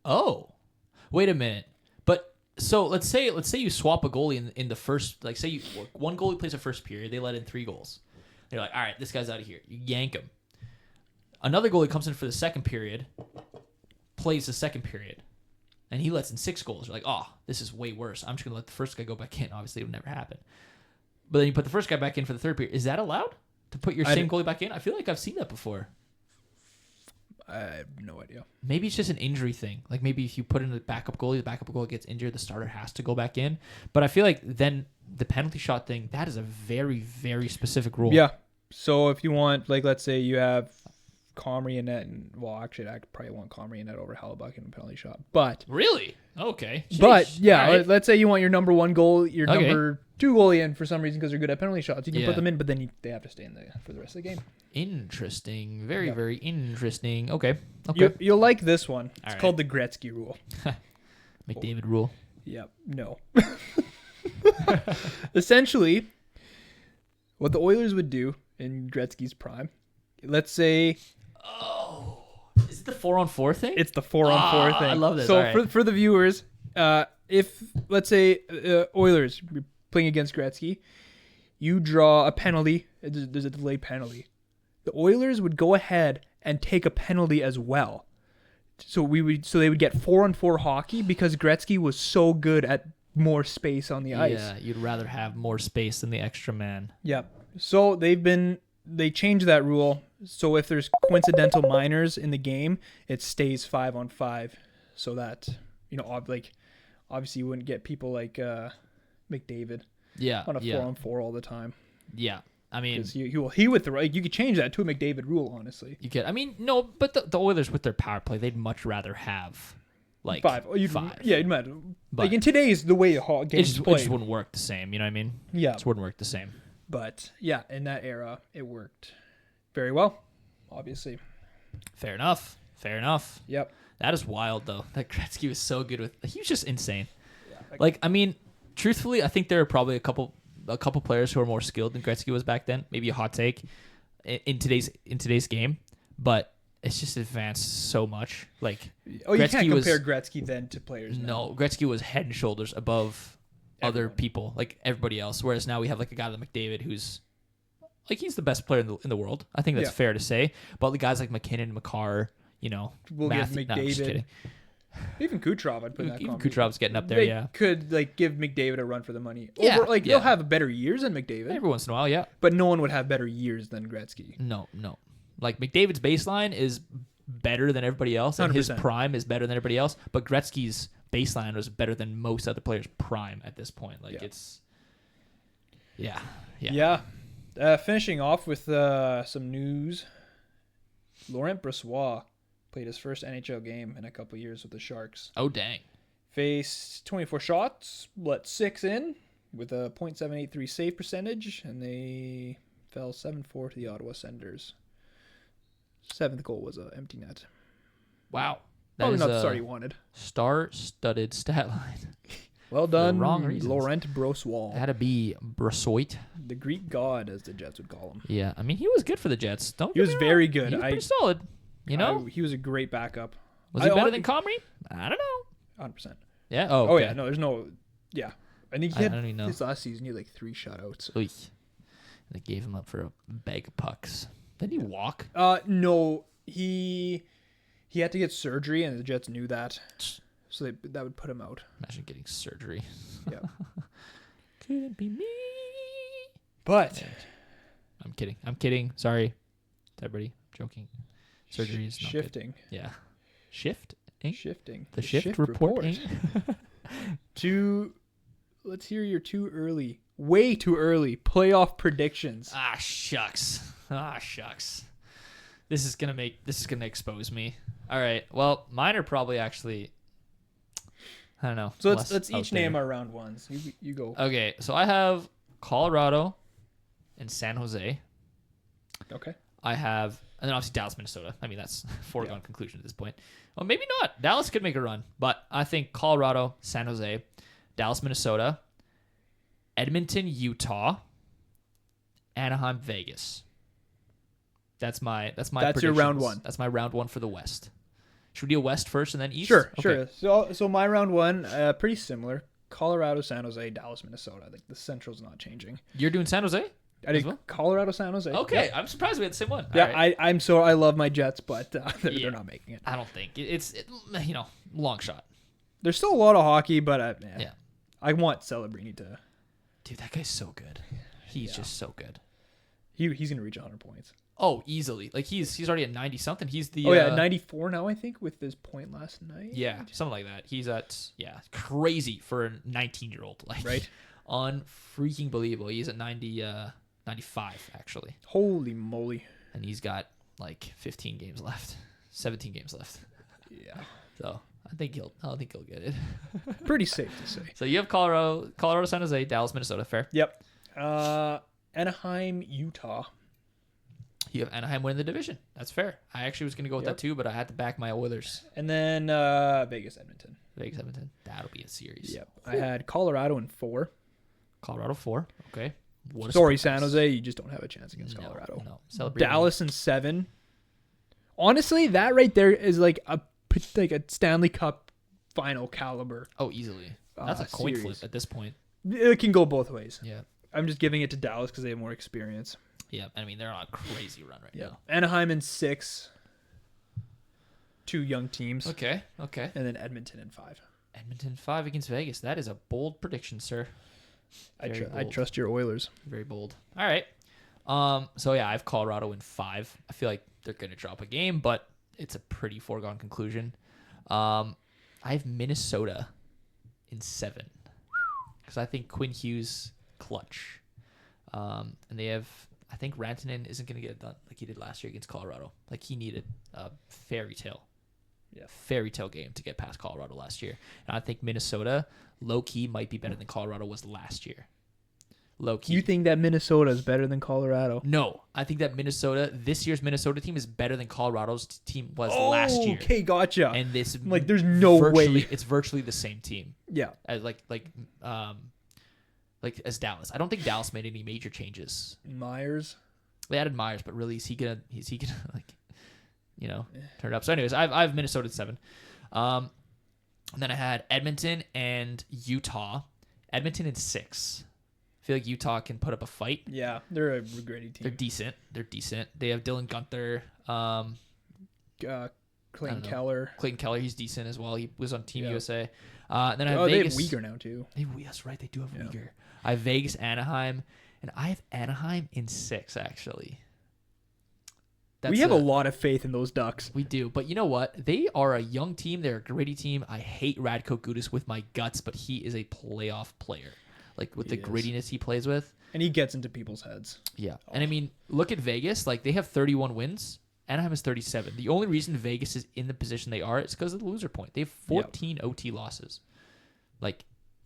Oh, wait a minute. But so let's say you swap a goalie in the first, like say one goalie plays a first period, they let in 3 goals. They're like, all right, this guy's out of here. You yank him. Another goalie comes in for the second period, plays the second period, and he lets in 6 goals. You're like, oh, this is way worse. I'm just going to let the first guy go back in. Obviously, it would never happen. But then you put the first guy back in for the third period. Is that allowed? To put your same goalie back in? I feel like I've seen that before. I have no idea. Maybe it's just an injury thing. Like maybe if you put in the backup goalie gets injured, the starter has to go back in. But I feel like then the penalty shot thing, that is a very, very specific rule. Yeah. So if you want, like, let's say you have Comrie and net, and actually, I probably want Comrie and net over Hellebuck in a penalty shot. But really, okay. Jeez. But yeah, right. Let's say you want your number 1 goal, your number 2 goalie in for some reason because they're good at penalty shots. You can Yeah. put them in, but then they have to stay in for the rest of the game. Interesting. Very, Yeah. very interesting. Okay. Okay. You'll like this one. It's All right. called the Gretzky rule. McDavid rule. Yep. No. Essentially, what the Oilers would do in Gretzky's prime, let's say Oh. Is it the 4-on-4 thing? it's the 4-on-4 thing. I love this. So All right. for the viewers, if let's say Oilers you're playing against Gretzky, you draw a penalty. There's a delayed penalty. The Oilers would go ahead and take a penalty as well. So they would get 4-on-4 hockey because Gretzky was so good at more space on the ice. Yeah, you'd rather have more space than the extra man. Yep. So they changed that rule. So if there's coincidental minors in the game, it stays 5-on-5. So that obviously you wouldn't get people like McDavid Yeah. on a yeah. 4-on-4 all the time. Yeah. I mean, Because he with the right, you could change that to a McDavid rule, honestly. you get. I mean, no, but the Oilers with their power play, they'd much rather have like 5. five. Yeah, you'd imagine. But Like in today's the way it games just, played. wouldn't work the same. You know what I mean? Yeah, It just wouldn't work the same. but yeah, in that era, it worked very well. Obviously. Fair enough. Fair enough. Yep. That is wild though. That Gretzky was so good with. He was just insane. Yeah. Like, I mean, truthfully, I think there are probably a couple players who are more skilled than Gretzky was back then. Maybe a hot take in today's game, but it's just advanced so much. Like, Oh, you Gretzky can't was- compare Gretzky then to players now. no, Gretzky was head and shoulders above other Everyone. people, like everybody else. Whereas now we have like a guy like McDavid who's like he's the best player in the world. I think that's Yeah. fair to say. But the guys like McKinnon, McCarr, We'll give Matthew, no, I'm just McDavid- kidding. Even Kucherov, I'd put in that Even conversation. Kucherov's getting up there. They Yeah, could give McDavid a run for the money. Yeah, They'll yeah. have better years than McDavid, every once in a while. Yeah, but no one would have better years than Gretzky. no. Like McDavid's baseline is better than everybody else, and his 100%. prime is better than everybody else. But Gretzky's baseline was better than most other players' prime at this point. Like Yeah. it's, yeah. Finishing off with some news. Laurent Brossoit played his first NHL game in a couple years with the Sharks. Oh dang. Faced 24 shots, let 6 in with a .783 save percentage, and they fell 7-4 to the Ottawa Senators. 7th goal was an empty net. Wow. That Probably is not the a start he wanted. star-studded stat line. Well done, wrong reasons. Laurent Brossoit. It had to be Brossoit. The Greek god, as the Jets would call him. Yeah, I mean he was good for the Jets. Don't He get was me very wrong. good. He was pretty solid. You know, He was a great backup. was he better than Comrie? I don't know. 100%. Yeah. Oh. Oh, okay. yeah. No, there's no. Yeah. I think I he had don't even know. his last season, he had like 3 shutouts. Oy. They gave him up for a bag of pucks. Didn't he walk? No, he had to get surgery, and the Jets knew that, so that would put him out. Imagine getting surgery. Yeah. Couldn't be me. But I'm kidding. Sorry, to everybody. Joking. Surgery is not shifting. Good. Yeah. Shifting. Shifting. The shift reporting. Let's hear your way too early playoff predictions. Ah shucks. This is gonna expose me. All right. Well, mine are probably actually. I don't know. So less let's out each there. name our round ones. You go. Okay, so I have Colorado and San Jose. Okay. I have, and then obviously Dallas, Minnesota. I mean, that's a foregone conclusion at this point. Well, maybe not. Dallas could make a run, but I think Colorado, San Jose, Dallas, Minnesota, Edmonton, Utah, Anaheim, Vegas. That's your your round predictions. one. That's my round one for the West. Should we do West first and then East? Sure. Okay. So my round one, pretty similar. Colorado, San Jose, Dallas, Minnesota. I think the Central's not changing. You're doing San Jose? I think well? Colorado, San Jose. Okay, Yeah. I'm surprised we had the same one. Yeah, All right. I love my Jets, but they're Yeah. not making it. I don't think it's long shot. There's still a lot of hockey, but Yeah. I want Celebrini to. Dude, that guy's so good. He's just so good. He's gonna reach 100 points. Oh, easily. Like he's already at 90 something. He's the 94 now, I think, with his point last night. yeah, something like that. He's at crazy for a 19-year-old. Like Right. unfreaking believable. He's at 95 actually. Holy moly. And he's got like 15 games left. 17 games left. Yeah. So, I think he'll get it. Pretty safe to say. So you have Colorado, San Jose, Dallas, Minnesota. Fair. Yep. Anaheim, Utah. You have Anaheim winning the division. That's fair. I actually was going to go with that too, but I had to back my Oilers. And then Vegas, Edmonton. Vegas, Edmonton. That'll be a series. Yep. I had Colorado in 4. Colorado 4. Okay. Sorry, San Jose. You just don't have a chance against Colorado. No. Celebrate Dallas in 7. Honestly, that right there is like a Stanley Cup final caliber. Oh, easily. That's a coin series. flip at this point. It can go both ways. Yeah. I'm just giving it to Dallas because they have more experience. Yeah. I mean, they're on a crazy run right now. Anaheim in 6. 2 young teams. Okay. And then Edmonton in 5. Edmonton 5 against Vegas. That is a bold prediction, sir. I trust your Oilers. Very bold. All right. So yeah, I have Colorado in 5. I feel like they're going to drop a game, but it's a pretty foregone conclusion. I have Minnesota in 7 because I think Quinn Hughes clutch. And they have, I think Rantanen isn't going to get it done like he did last year against Colorado. Like he needed a fairy tale game to get past Colorado last year. And I think Minnesota, low key, might be better than Colorado was last year. Low key. You think that Minnesota is better than Colorado? No, I think that this year's Minnesota team is better than Colorado's team was last year. Okay, gotcha. And this there's no way it's virtually the same team. Yeah. As as Dallas. I don't think Dallas made any major changes. Myers. They added Myers, but really is he gonna turn it up? So anyways, I have Minnesota at 7. And then I had Edmonton and Utah. Edmonton in 6. I feel like Utah can put up a fight. Yeah, they're a gritty team. They're decent. They have Dylan Gunther, Clayton Keller. Clayton Keller, he's decent as well. He was on Team USA. Then I have Vegas. They have Uyghur now too. That's right. They do have Uyghur. I have Vegas, Anaheim, and I have Anaheim in 6 actually. We have a lot of faith in those Ducks. We do, but you know what? They are a young team. They're a gritty team. I hate Radko Gudas with my guts, but he is a playoff player. Like with the grittiness he plays with. And he gets into people's heads. Yeah. And I mean, look at Vegas. Like they have 31 wins. Anaheim is 37. The only reason Vegas is in the position they are is because of the loser point. They have 14 OT losses.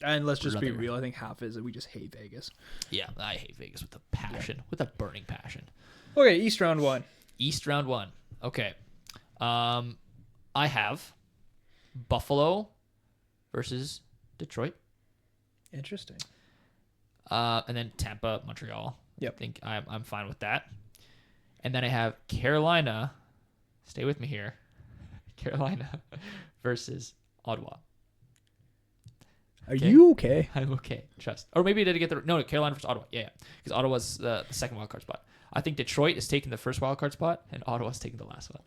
And let's just be real. I think half is that we just hate Vegas. Yeah, I hate Vegas with a passion, with a burning passion. Okay, East round 1. East round 1. Okay. I have Buffalo versus Detroit. Interesting. And then Tampa, Montreal. Yep. I think I'm fine with that. And then I have Carolina. Stay with me here. Carolina versus Ottawa. Are you okay? I'm okay. Trust. Or maybe did I get no, Carolina versus Ottawa. Yeah. Because Ottawa's the second wildcard spot. I think Detroit is taking the first wildcard spot, and Ottawa's taking the last one.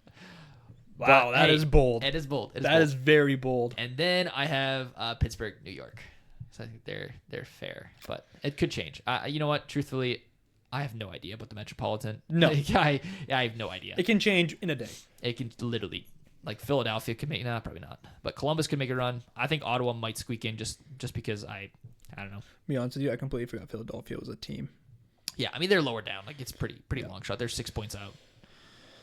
Wow, that is bold. It is bold. That is very bold. And then I have Pittsburgh, New York. So I think they're fair, but it could change. You know what? Truthfully, I have no idea about the Metropolitan. No, I have no idea. It can change in a day. It can literally, like Philadelphia could make. Nah, probably not. But Columbus could make a run. I think Ottawa might squeak in just because I don't know. To be honest with you, I completely forgot Philadelphia was a team. Yeah, I mean they're lower down. Like it's pretty long shot. They're 6 points out.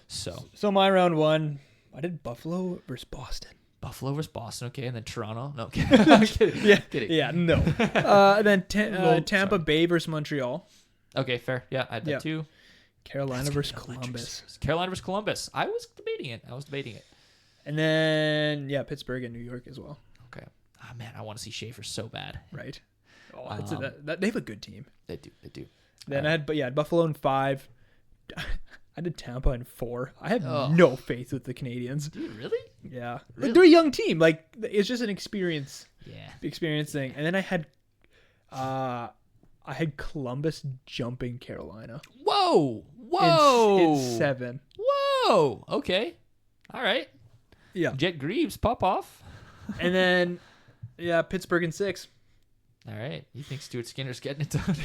So my round 1, I did Buffalo versus Boston. Buffalo versus Boston, okay, and then Toronto. No, kidding. Yeah, no. Then Tampa Bay versus Montreal. Okay, fair. Yeah, I had that too. Carolina versus Columbus. Carolina versus Columbus. I was debating it. And then Pittsburgh and New York as well. Okay. Ah, man, I want to see Schaefer so bad. Right. Oh, they have a good team. They do. Then I had Buffalo in 5. I did Tampa in 4. I have no faith with the Canadians. Dude, really? Yeah. Really? They're a young team. Like it's just an experience. Yeah. Experience thing. And then I had Columbus jumping Carolina. Whoa. In 7. Whoa. Okay. All right. Yeah. Jet Greaves pop off. And then Pittsburgh in 6. All right. You think Stuart Skinner's getting it done?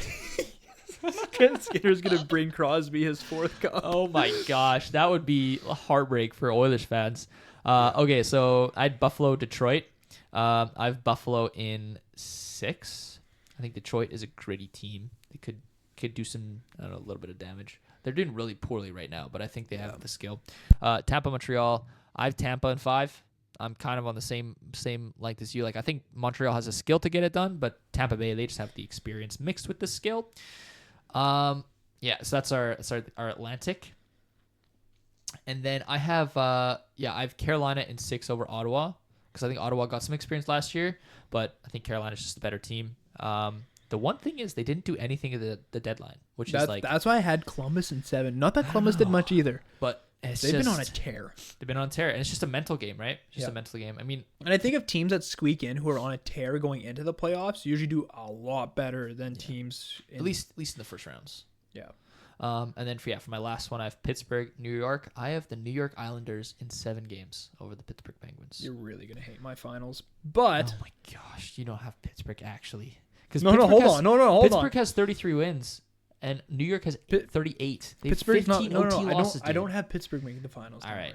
Skinner's gonna bring Crosby his 4th cup. Oh my gosh, that would be a heartbreak for Oilers fans. Okay, so I had Buffalo, Detroit. I have Buffalo in 6. I think Detroit is a gritty team. They could do some, a little bit of damage. They're doing really poorly right now, but I think they have the skill. Tampa, Montreal. I have Tampa in 5. I'm kind of on the same length as you. Like I think Montreal has a skill to get it done, but Tampa Bay, they just have the experience mixed with the skill. Yeah, so that's our Atlantic. And then I have I have Carolina in 6 over Ottawa because I think Ottawa got some experience last year, but I think Carolina's just a better team. The one thing is they didn't do anything at the deadline, which is like that's why I had Columbus in 7. Not that Columbus did much either, but they've been on a tear. They've been on a tear, and it's just a mental game, right? Just a mental game. I mean, and I think of teams that squeak in who are on a tear going into the playoffs usually do a lot better than teams at least in the first rounds. Yeah. And then for my last one, I have Pittsburgh, New York. I have the New York Islanders in 7 games over the Pittsburgh Penguins. You're really gonna hate my finals, but oh my gosh, you don't have Pittsburgh actually. Because hold on. Pittsburgh has 33 wins, and New York has 38. They have 15 OT losses. I don't have Pittsburgh making the finals. All right.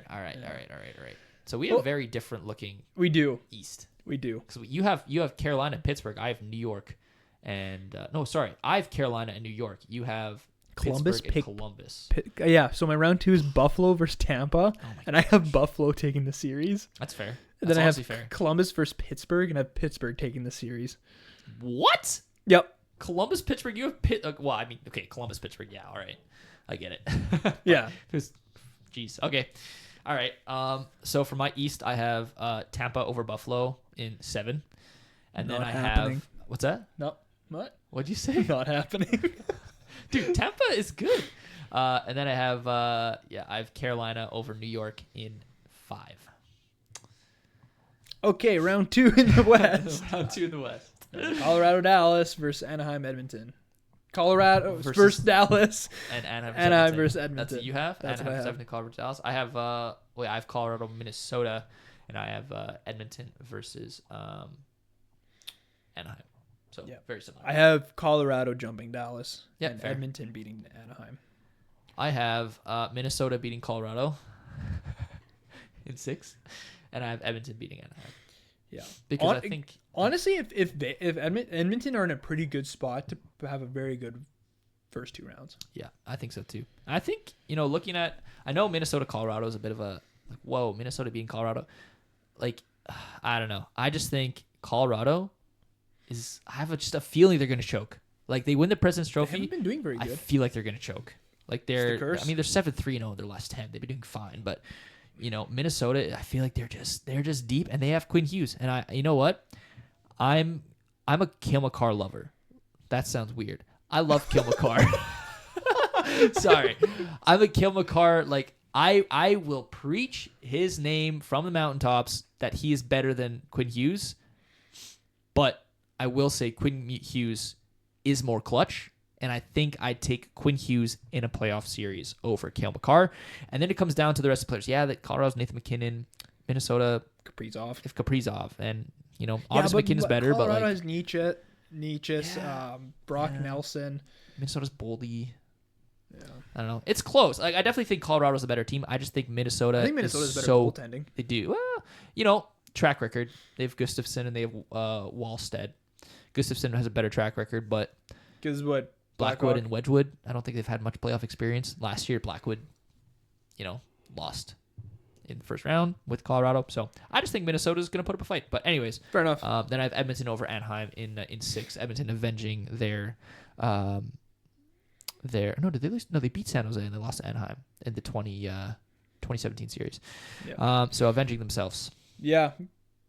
So we have very different looking. We do East. We do. So you have Carolina and Pittsburgh. I have New York, and I have Carolina and New York. You have Columbus, Pittsburgh and Columbus. Yeah, so my round 2 is Buffalo versus Tampa, and I have Buffalo taking the series. That's fair. And then I have fair. Columbus versus Pittsburgh, and I have Pittsburgh taking the series. What? Yep. Columbus, Pittsburgh. You have Columbus, Pittsburgh. Yeah, all right, I get it. Yeah. Jeez. Okay. All right. So for my East, I have Tampa over Buffalo in 7, and then I have what's that? No. What? What'd you say? Not happening. Dude, Tampa is good. And then I have Carolina over New York in 5. Okay, round 2 in the West. Round 2 in the West. Colorado, Dallas versus Anaheim, Edmonton. Colorado versus Dallas. And Anaheim versus Edmonton. That's what you have? That's Anaheim what I have. Colorado versus Dallas. I have I have Colorado, Minnesota, and I have Edmonton versus Anaheim. So very similar. I have Colorado jumping Dallas and fair. Edmonton beating Anaheim. I have Minnesota beating Colorado in 6, and I have Edmonton beating Anaheim. Yeah, because I think honestly, if Edmonton are in a pretty good spot to have a very good first 2 rounds. Yeah, I think so too. I think looking at, I know Minnesota Colorado is a bit of a whoa, Minnesota beating Colorado. Like, I don't know. I just think Colorado is. I have just a feeling they're going to choke. Like they win the President's Trophy. They haven't been doing very good. I feel like they're going to choke. Like they're. Curse. I mean, they're 7-3-0 in their last 10. They've been doing fine, but. Minnesota, I feel like they're just deep, and they have Quinn Hughes. And you know what? I'm a Cale Makar lover. That sounds weird. I love Cale Makar. Sorry. I'm a Cale Makar, like I will preach his name from the mountaintops that he is better than Quinn Hughes. But I will say Quinn Hughes is more clutch. And I think I'd take Quinn Hughes in a playoff series over Cale Makar. And then it comes down to the rest of the players. Yeah, that Colorado's Nathan MacKinnon, Minnesota Kaprizov. And, obviously McKinnon's better. Colorado but has Nietzsche, Brock Nelson. Minnesota's Boldy. Yeah. I don't know. It's close. Like I definitely think Colorado's a better team. I just think Minnesota. I think Minnesota's better goaltending. They do. Well, track record. They have Gustafsson and they have Wallstead. Gustafsson has a better track record, but because what? Blackwood and Wedgwood, I don't think they've had much playoff experience. Last year, Blackwood, lost in the first round with Colorado. So I just think Minnesota's going to put up a fight. But anyways, fair enough. Then I have Edmonton over Anaheim in 6. Edmonton avenging their did they lose? No, they beat San Jose and they lost to Anaheim in the 2017 series. Yeah. So avenging themselves. Yeah.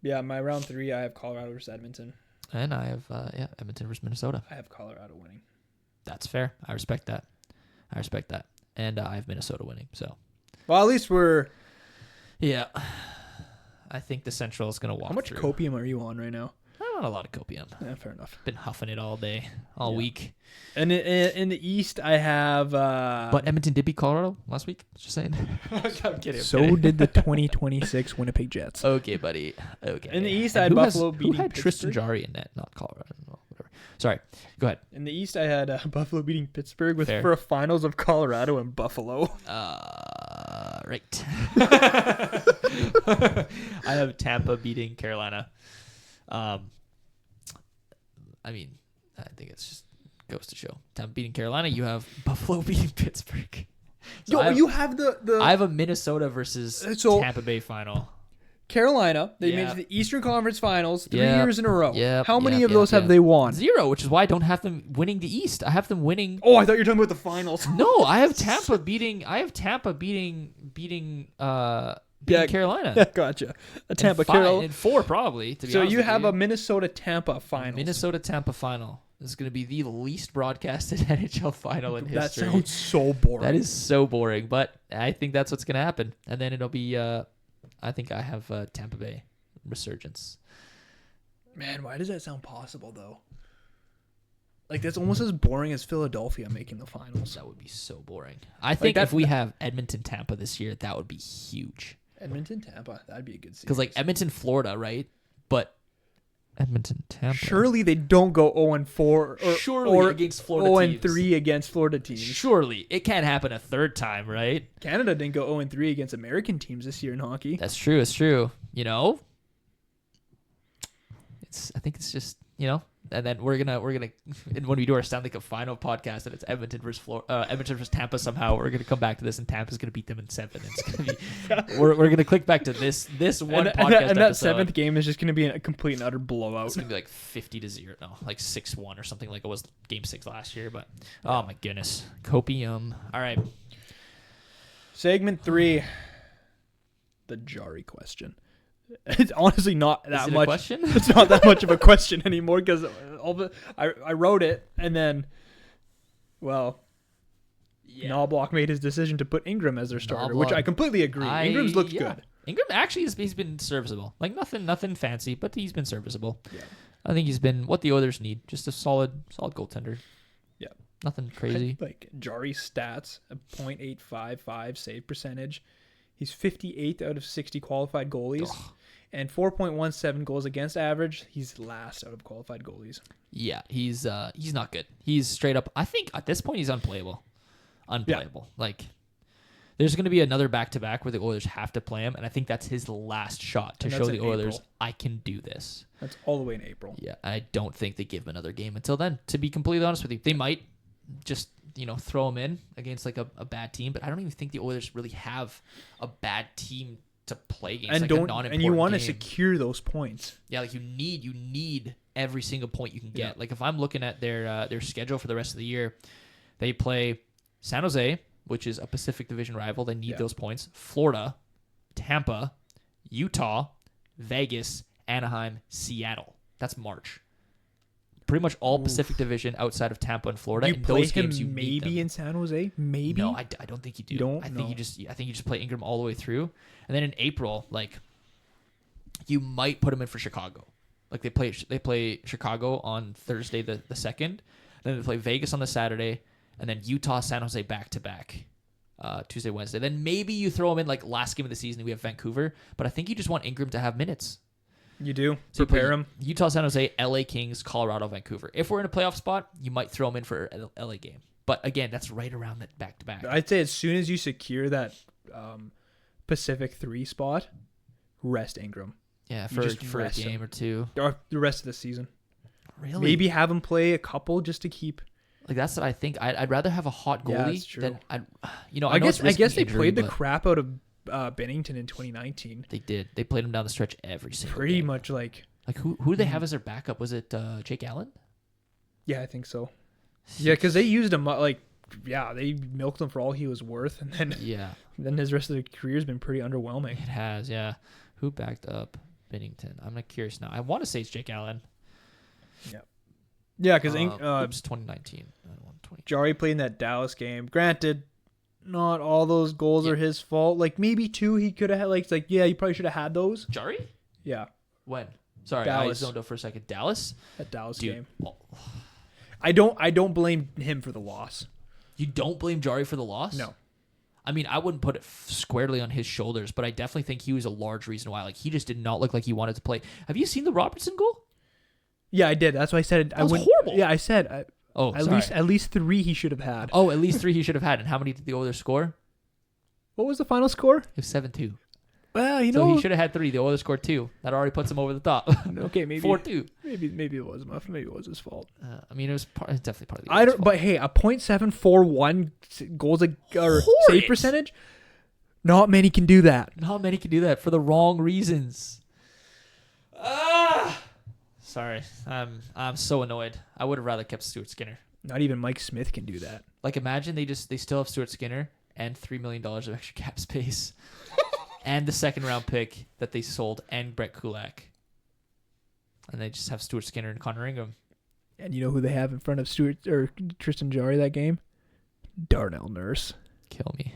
My round 3, I have Colorado versus Edmonton. And I have Edmonton versus Minnesota. I have Colorado winning. That's fair. I respect that. And I have Minnesota winning. So, well, at least we're. Yeah, I think the Central is going to walk. How much through. copium are you on right now? Not a lot of copium. Yeah, fair enough. Been huffing it all day, all week. And in the East, I have. But Edmonton did beat Colorado last week. Just saying. I'm kidding. So did the 2026 Winnipeg Jets. Okay, buddy. Okay. In the East, I had Buffalo beating. Who had Tristan Jarry in net? Not Colorado. Whatever. Sorry. Go ahead. In the East, I had Buffalo beating Pittsburgh for a finals of Colorado and Buffalo. Right. I have Tampa beating Carolina. I mean, I think it's just goes to show. Tampa beating Carolina. You have Buffalo beating Pittsburgh. So you have the. I have a Minnesota versus Tampa Bay final. Carolina. They made it Yeah. to the Eastern Conference Finals 3 Yep. years in a row. Yep. How many Yep. of those Yep. have they won? 0, which is why I don't have them winning the East. I have them winning. Oh, I thought you were talking about the finals. No, I have Tampa beating. Carolina. Yeah, gotcha. A Tampa Carolina. In 4 probably. To be So honest you with have a Minnesota Tampa final. Minnesota Tampa final. This is going to be the least broadcasted NHL final in That history. sounds so boring. That is so boring, but I think that's what's going to happen. And then it'll be, I think I have Tampa Bay resurgence. Man, why does that sound possible though? Like that's almost as boring as Philadelphia making the finals. That would be so boring. I think if we have Edmonton Tampa this year, that would be huge. Edmonton Tampa, that'd be a good series. Because like Edmonton Florida, right? But Edmonton Tampa. Surely they don't go 0-4 or against Florida 0-3 against Florida teams. Surely it can't happen a third time, right? Canada didn't go 0-3 against American teams this year in hockey. That's true. It's true. You know, I think it's just, you know, and then we're gonna and when we do our Stanley Cup final podcast and it's Edmonton versus Tampa somehow, we're gonna come back to this and Tampa's gonna beat them in 7. It's gonna be we're gonna click back to this one podcast and that episode. 7th game is just gonna be a complete and utter blowout. It's gonna be like 50-0, no, like 6-1 or something like it was Game 6 last year. But oh my goodness, copium. All right, Segment 3, the Jarry question. It's honestly not that Is it much. a question? It's not that much of a question anymore because I wrote it and then, well, Knobloch made his decision to put Ingram as their starter, which I completely agree. Ingram's looked good. Ingram actually he's been serviceable. Like nothing fancy, but he's been serviceable. Yeah. I think he's been what the Oilers need, just a solid goaltender. Yeah. Nothing crazy. Like Jarry's stats, a .855 save percentage. He's 58th out of 60 qualified goalies. Ugh. And 4.17 goals against average. He's last out of qualified goalies. Yeah, he's not good. He's straight up. I think at this point he's unplayable. Unplayable. Yeah. Like there's going to be another back-to-back where the Oilers have to play him, and I think that's his last shot to show the Oilers April. I can do this. That's all the way in April. Yeah, I don't think they give him another game until then. To be completely honest with you, they might just throw him in against like a bad team, but I don't even think the Oilers really have a bad team to play against. And you want to secure those points. Yeah, like you need every single point you can get. Yeah. Like if I'm looking at their schedule for the rest of the year, they play San Jose, which is a Pacific Division rival. They need those points. Florida, Tampa, Utah, Vegas, Anaheim, Seattle. That's March. Pretty much all Pacific Division outside of Tampa and Florida. You in play those him games, you maybe in San Jose, maybe. No, I don't think you do. You don't. I think you just play Ingram all the way through, and then in April, like you might put him in for Chicago. Like they play Chicago on Thursday the 2nd, then they play Vegas on the Saturday, and then Utah, San Jose back to back. Tuesday, Wednesday. Then maybe you throw him in like last game of the season. We have Vancouver, but I think you just want Ingram to have minutes. You do. So prepare him. Utah, San Jose, LA Kings, Colorado, Vancouver. If we're in a playoff spot, you might throw him in for an LA game. But again, that's right around that back to back. I'd say as soon as you secure that Pacific 3 spot, rest Ingram. Yeah, for a game or two. Or the rest of the season. Really? Maybe have him play a couple just to keep. Like that's what I think. I'd rather have a hot goalie than I guess they played the crap out of Bennington in 2019. They did. They played him down the stretch every single Pretty game. much like who do they have as their backup? Was it Jake Allen? Yeah, I think so. Yeah, because they used him they milked him for all he was worth, and then his rest of the career's been pretty underwhelming. It has, yeah. Who backed up Bennington? I'm not curious now. I want to say it's Jake Allen. Yeah. Yeah, because 2019. Jarry played in that Dallas game. Granted, not all those goals are his fault. Like maybe 2 he could have had. You probably should have had those. Jarry? Yeah. When? Sorry, Dallas. I zoned out for a second. Dallas? That Dallas Dude. game. Oh. I don't blame him for the loss. You don't blame Jarry for the loss? No. I mean, I wouldn't put it squarely on his shoulders, but I definitely think he was a large reason why. Like he just did not look like he wanted to play. Have you seen the Robertson goal? Yeah, I did. That's why I said that was horrible. Yeah, I said at least 3 he should have had. Oh, at least 3 he should have had. And how many did the Oilers score? What was the final score? It was 7-2. Well, so he should have had 3. The Oilers scored 2. That already puts him over the top. Okay, maybe 4-2. Maybe it was enough. Maybe it was his fault. I mean, it's definitely part of the Oilers' fault. But hey, a .741 goals or save percentage. Not many can do that. Not many can do that for the wrong reasons. Sorry. I'm so annoyed. I would have rather kept Stuart Skinner. Not even Mike Smith can do that. Like, imagine they still have Stuart Skinner and $3 million of extra cap space and the second round pick that they sold and Brett Kulak. And they just have Stuart Skinner and Connor Ingram. And you know who they have in front of Tristan Jarry that game? Darnell Nurse. Kill me.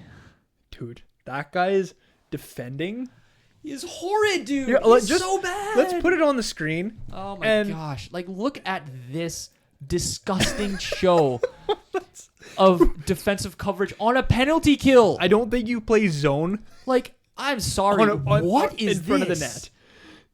Dude, that guy is defending. He is horrid, dude. Yeah, He's so bad. Let's put it on the screen. Oh my gosh. Like, look at this disgusting show of defensive coverage on a penalty kill. I don't think you play zone. Like, I'm sorry. What is in front of the net?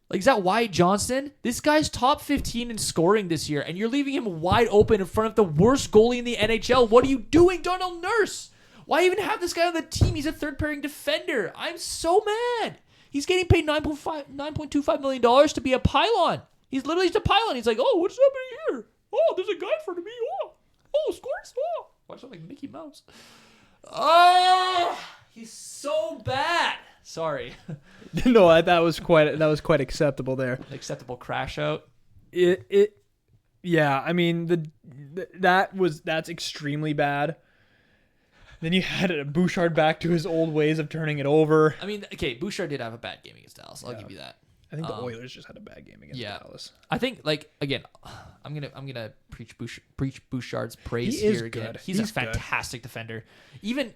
Like, is that Wyatt Johnston? This guy's top 15 in scoring this year, and you're leaving him wide open in front of the worst goalie in the NHL. What are you doing, Darnell Nurse? Why even have this guy on the team? He's a third-pairing defender. I'm so mad. He's getting paid $9.25 million to be a pylon. He's literally just a pylon. He's like, oh, what's happening here? Oh, there's a guy in front of me. Oh, scores. Oh, watch that like Mickey Mouse. Oh, he's so bad. Sorry. No, that was quite acceptable there. Acceptable crash out. Yeah. I mean, that's extremely bad. Then you had Bouchard back to his old ways of turning it over. I mean, okay, Bouchard did have a bad game against Dallas. I'll give you that. I think the Oilers just had a bad game against Dallas. I think, like, again, I'm gonna preach Bouchard's praise he is here again. good. He's a fantastic defender. Even,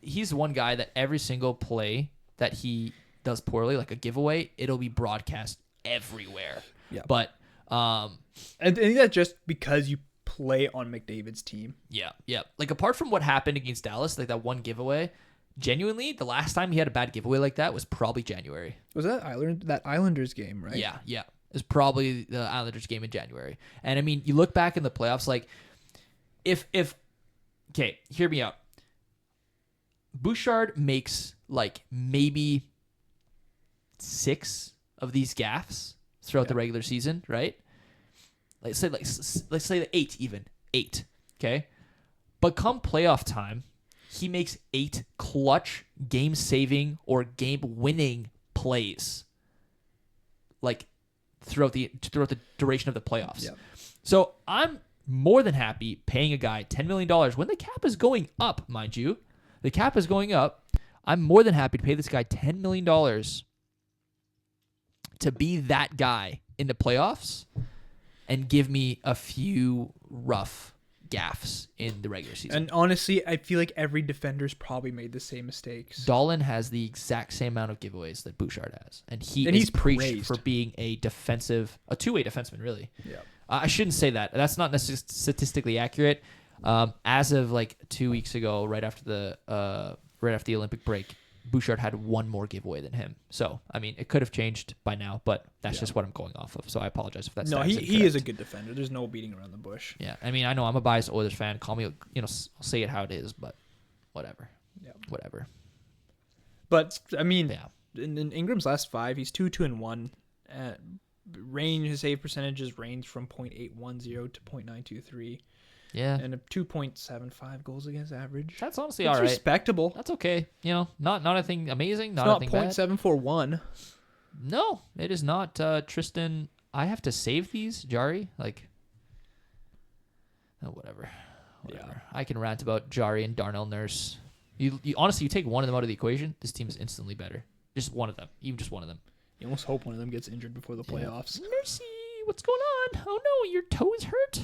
he's one guy that every single play that he does poorly, like a giveaway, it'll be broadcast everywhere. Yeah. But and I think that's just because you play on McDavid's team. Yeah. Like, apart from what happened against Dallas, like that one giveaway, genuinely, the last time he had a bad giveaway like that was probably January. Was that Islanders game, right? Yeah. It was probably the Islanders game in January. And I mean, you look back in the playoffs, like, if okay, hear me out. Bouchard makes like maybe 6 of these gaffes throughout the regular season, right? Let's say 8 even. 8. Okay? But come playoff time, he makes 8 clutch, game-saving, or game-winning plays, like throughout the duration of the playoffs. Yeah. So I'm more than happy paying a guy $10 million when the cap is going up, mind you. The cap is going up. I'm more than happy to pay this guy $10 million to be that guy in the playoffs and give me a few rough gaffes in the regular season. And honestly, I feel like every defender's probably made the same mistakes. Dahlin has the exact same amount of giveaways that Bouchard has. And he's preached for being a two-way defenseman, really. Yeah. I shouldn't say that. That's not necessarily statistically accurate. As of like 2 weeks ago, right after the Olympic break, Bouchard had one more giveaway than him. So, I mean, it could have changed by now, but that's just what I'm going off of. So I apologize if that's no. He is a good defender. There's no beating around the bush. Yeah, I mean, I know I'm a biased Oilers fan. Call me, I'll say it how it is, but whatever. Yeah, whatever. But I mean, in Ingram's last 5, he's 2-2-1. His save percentages range from .810 to .923. Yeah. And a 2.75 goals against average. That's honestly all right. Respectable. That's okay. Not anything amazing. Not anything bad. 0.741. No, it is not. Tristan, I have to save these, Jarry. Like, whatever. Yeah. I can rant about Jarry and Darnell Nurse. You honestly, you take one of them out of the equation, this team is instantly better. Just one of them. Even just one of them. You almost hope one of them gets injured before the playoffs. Mercy, what's going on? Oh no, your toe is hurt?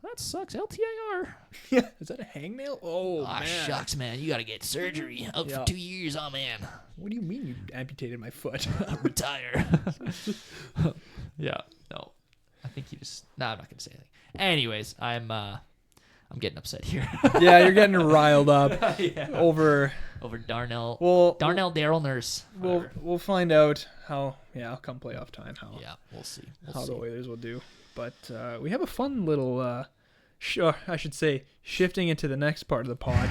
That sucks. LTIR. Yeah. Is that a hangnail? Oh, man. Shucks, man. You got to get surgery. Out for 2 years. Oh, man. What do you mean you amputated my foot? Retire. Yeah. No. I think you just... No, I'm not going to say anything. Anyways, I'm getting upset here. Yeah, you're getting riled up over Darnell. Well, Daryl Nurse. We'll find out how. Yeah, come playoff time. We'll see. How the Oilers will do. But we have a fun little, I should say, shifting into the next part of the pod.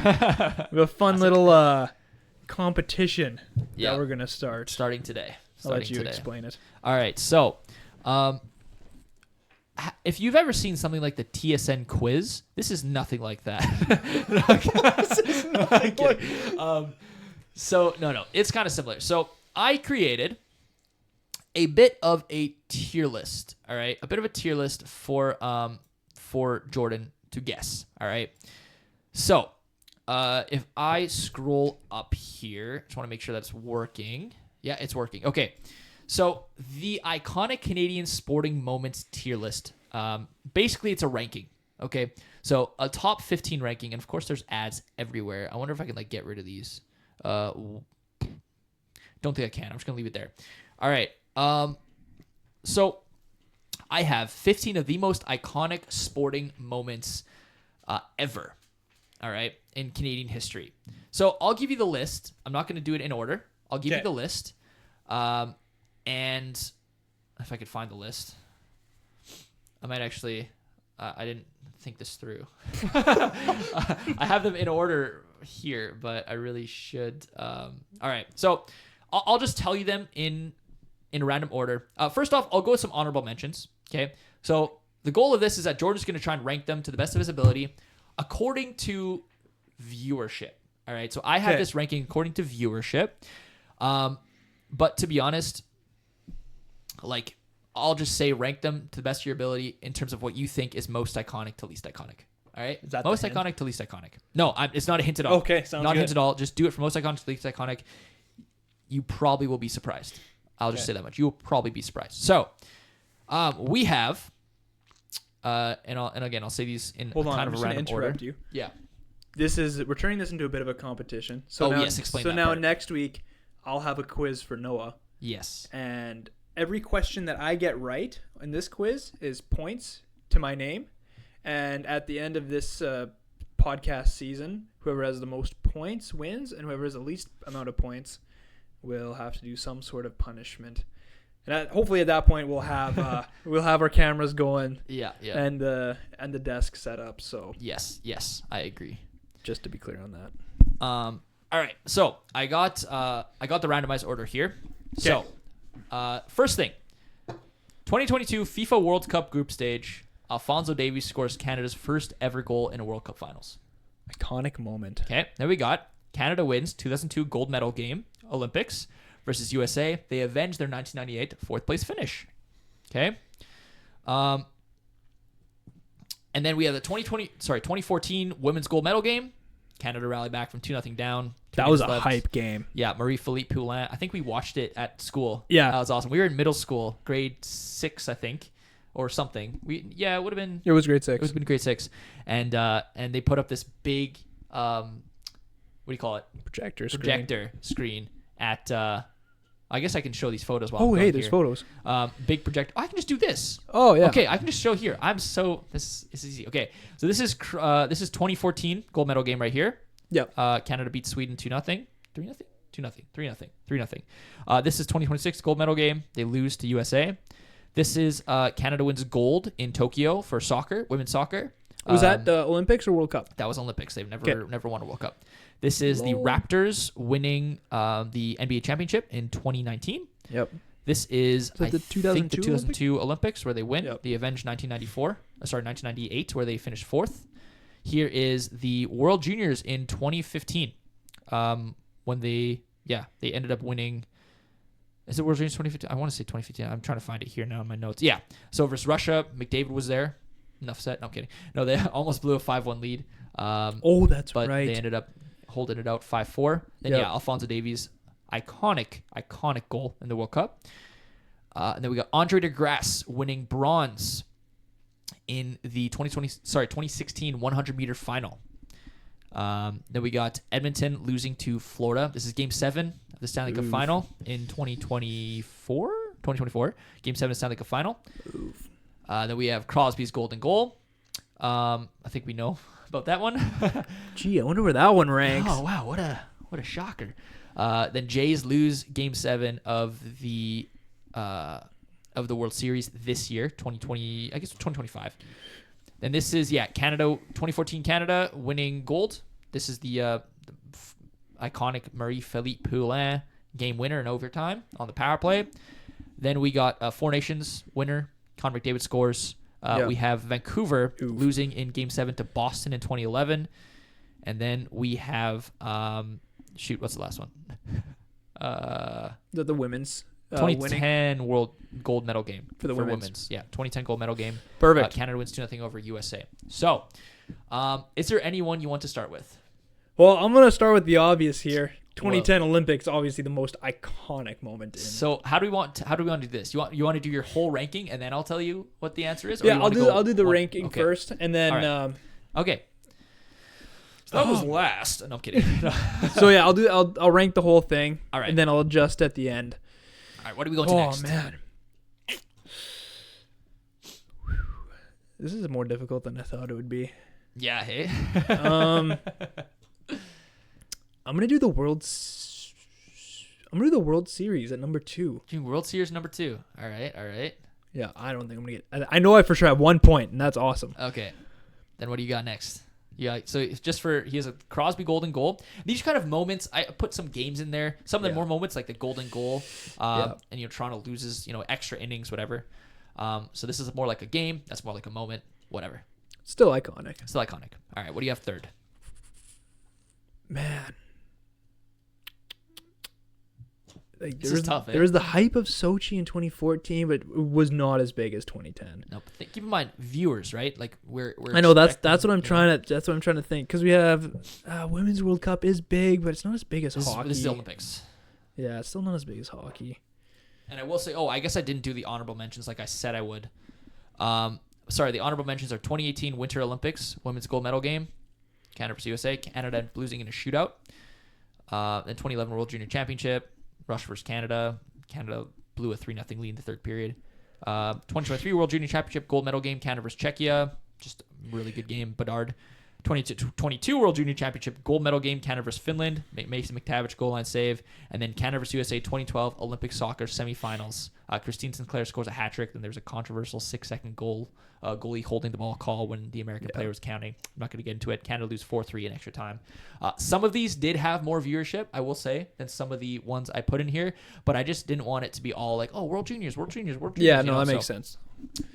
We have a fun little competition that we're going to start. Starting today. I'll let you explain it. All right. So, if you've ever seen something like the TSN quiz, this is nothing like that. So no, it's kind of similar. So I created a bit of a tier list. All right, a bit of a tier list for Jordan to guess. All right. So if I scroll up here, just want to make sure that's working. Yeah, it's working. Okay. So the iconic Canadian sporting moments tier list. Basically, it's a ranking. Okay. So a top 15 ranking, and of course, there's ads everywhere. I wonder if I can like get rid of these. Don't think I can. I'm just gonna leave it there. All right. So I have 15 of the most iconic sporting moments ever. All right, in Canadian history. So I'll give you the list. I'm not gonna do it in order. I'll give you the list. And if I could find the list, I might actually. I didn't think this through. I have them in order here, but I really should. All right, so I'll just tell you them in random order. First off, I'll go with some honorable mentions. Okay, so the goal of this is that Jordan's going to try and rank them to the best of his ability according to viewership. All right, so I have this ranking according to viewership. But to be honest, like I'll just say rank them to the best of your ability in terms of what you think is most iconic to least iconic. All right, is that most iconic to least iconic? No, it's not a hint at all. Okay, sounds not good. a hint at all. Just do it from most iconic to least iconic. You probably will be surprised. I'll just say that much. You will probably be surprised. So, we have, and again, I'll say these in kind of a random order. You. Yeah. We're turning this into a bit of a competition. So now, explain so that now part. Next week, I'll have a quiz for Noah. Yes. And every question that I get right in this quiz is points to my name. And at the end of this podcast season, whoever has the most points wins, and whoever has the least amount of points will have to do some sort of punishment. And hopefully at that point we'll have our cameras going. Yeah. And the desk set up. So yes, I agree. Just to be clear on that. All right. So I got the randomized order here. So first thing, 2022 FIFA World Cup group stage. Alphonso Davies scores Canada's first ever goal in a World Cup finals. Iconic moment. Okay, there we got. Canada wins 2002 gold medal game, Olympics, versus USA. They avenge their 1998 fourth place finish. Okay. And then we have the 2014 women's gold medal game. Canada rallied back from 2-0 down. That was a hype game. Yeah, Marie-Philippe Poulin. I think we watched it at school. Yeah. That was awesome. We were in middle school, grade 6, I think. Or something. It would have been. It was grade 6. It would have been grade 6, and they put up this big, what do you call it? Projector screen at. I guess I can show these photos while. Oh, I'm hey, going there's here. photos. Big projector. I can just do this. Oh yeah. Okay, I can just show here. This is easy. Okay, so this is 2014 gold medal game right here. Yep. Canada beats Sweden 2-0, 3-0, 2-0, 3-0, 3-0. This is 2026 gold medal game. They lose to USA. This is Canada wins gold in Tokyo for soccer, women's soccer. Was that the Olympics or World Cup? That was Olympics. They've never won a World Cup. This is the Raptors winning the NBA championship in 2019. Yep. This is the 2002 Olympics where they win. Yep. The Avenged 1998 where they finished fourth. Here is the World Juniors in 2015 when they ended up winning. Is it World Juniors 2015? I want to say 2015. I'm trying to find it here now in my notes. Yeah. So versus Russia, McDavid was there. Enough said. No, I'm kidding. No, they almost blew a 5-1 lead. That's but right. They ended up holding it out 5-4. Then Alphonso Davies, iconic goal in the World Cup. And then we got Andre DeGrasse winning bronze in the 2016 100-meter final. Then we got Edmonton losing to Florida. This is Game 7 of the Stanley Cup Final in 2024. Game 7 of the Stanley Cup Final. Then we have Crosby's golden goal. I think we know about that one. Gee, I wonder where that one ranks. Oh wow, what a shocker. Then Jays lose Game 7 of the World Series this year, 2020. I guess 2025. Then this is Canada, 2014 Canada winning gold. This is the iconic Marie-Philippe Poulin game winner in overtime on the power play. Then we got Four Nations winner. Connor McDavid scores. We have Vancouver losing in Game 7 to Boston in 2011. And then we have shoot, what's the last one? The women's 2010 World Gold Medal game for the women's. Yeah, 2010 gold medal game. Perfect. Canada wins 2-0 over USA. So, is there anyone you want to start with? Well, I'm gonna start with the obvious here. 2010 Olympics, obviously the most iconic moment. So how do we want to do this? You want to do your whole ranking and then I'll tell you what the answer is? Or Yeah, I'll do the ranking first, and then right. Okay. So that was last. No, I'm kidding. So yeah, I'll rank the whole thing. All right. And then I'll adjust at the end. All right, what are we going to next? Oh man. This is more difficult than I thought it would be. Yeah, hey. I'm gonna do the World Series at number 2. World Series number 2. All right. Yeah, I don't think I'm gonna get. I know I for sure have 1 point, and that's awesome. Okay, then what do you got next? Yeah, so just he has a Crosby golden goal. These kind of moments, I put some games in there. Some of the more moments, like the golden goal, and Toronto loses, extra innings, whatever. So this is more like a game. That's more like a moment, whatever. Still iconic. All right, what do you have third? Man. Like, this is tough. There was the hype of Sochi in 2014, but it was not as big as 2010. No, keep in mind viewers, right? Like we're I know that's what I'm trying to think, because we have Women's World Cup is big, but it's not as big as hockey. This is the Olympics. Yeah, it's still not as big as hockey. And I will say, I guess I didn't do the honorable mentions like I said I would. Sorry, the honorable mentions are 2018 Winter Olympics women's gold medal game, Canada vs USA, Canada losing in a shootout. Then 2011 World Junior Championship. Russia versus Canada. Canada blew a 3-0 lead in the third period. 2023 World Junior Championship gold medal game, Canada versus Czechia. Just a really good game. Bedard. 2022 World Junior Championship gold medal game, Canada versus Finland. Mason McTavish goal line save. And then Canada versus USA 2012 Olympic soccer semifinals. Christine Sinclair scores a hat trick. Then there's a controversial 6-second goalie holding the ball call when the American player was counting. I'm not going to get into it. Canada lose 4-3 in extra time. Some of these did have more viewership, I will say, than some of the ones I put in here. But I just didn't want it to be all like, World Juniors. Yeah, no, that makes sense.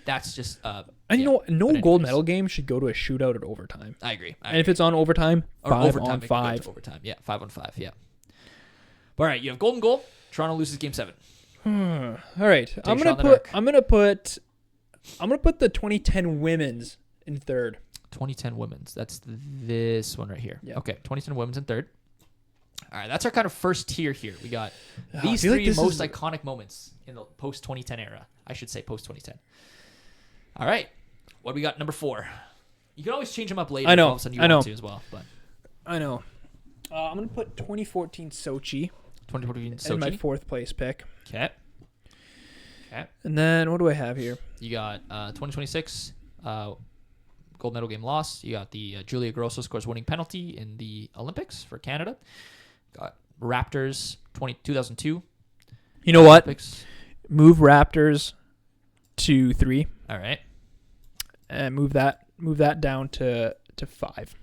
That's just... and no gold medal game should go to a shootout at overtime. I agree. And if it's on overtime, 5 on 5. Overtime, yeah, 5 on 5, yeah. All right, you have golden goal. Toronto loses game 7. All right, I'm gonna put the 2010 women's in third. 2010 women's. That's this one right here. Yeah. Okay, 2010 women's in third. All right, that's our kind of first tier here. We got these three most iconic moments in the post-2010 era. I should say post-2010. All right, what do we got number 4? You can always change them up later. I know. If all of a sudden you want to as well. But I know. I'm gonna put 2014 Sochi. 2014 Sochi. And my 4th place pick. Okay. And then what do I have here? You got 2026 gold medal game loss. You got the Julia Grosso scores winning penalty in the Olympics for Canada. Got Raptors 2002. You know what? Olympics. Move Raptors to 3. All right. And move that down to 5.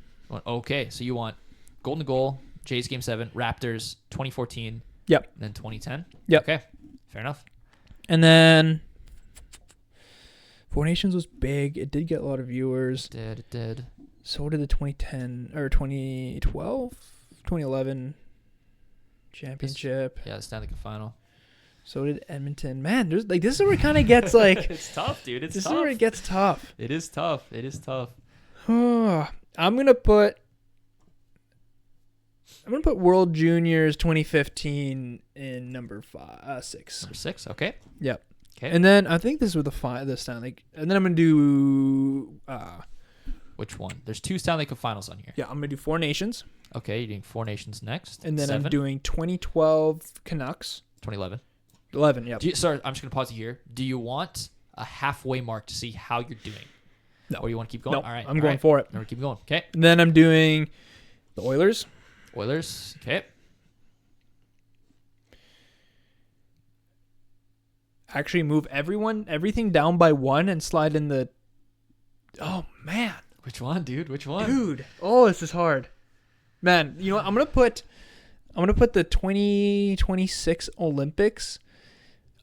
Okay, so you want golden goal, Jays game 7, Raptors 2014. Yep. Then 2010. Yep. Okay, fair enough. And then Four Nations was big. It did get a lot of viewers. It did. So did the 2010 or 2012, 2011 championship. Yeah, the Stanley Cup final. So did Edmonton. Man, there's this is where it kind of gets like it's tough, dude. This is where it gets tough. It is tough. I'm gonna put World Juniors 2015 in number 6. Number 6. Okay. Yep. Okay. And then I think this was the Stanley. And then I'm gonna do which one? There's 2 Stanley Cup finals on here. Yeah, I'm gonna do Four Nations. Okay, you're doing Four Nations next. And then 7. I'm doing 2012 Canucks. 2011. 11. Yep. Sorry, I'm just gonna pause you here. Do you want a halfway mark to see how you're doing? No. Or you want to keep going? No, all right. I'm going for it. No, we're keep going. Okay. And then I'm doing the Oilers. Okay. Actually move everything down by 1 and slide in the... Oh, man. Which one, dude? Which one? Dude. Oh, this is hard. Man, you know what? I'm going to put the 2026 Olympics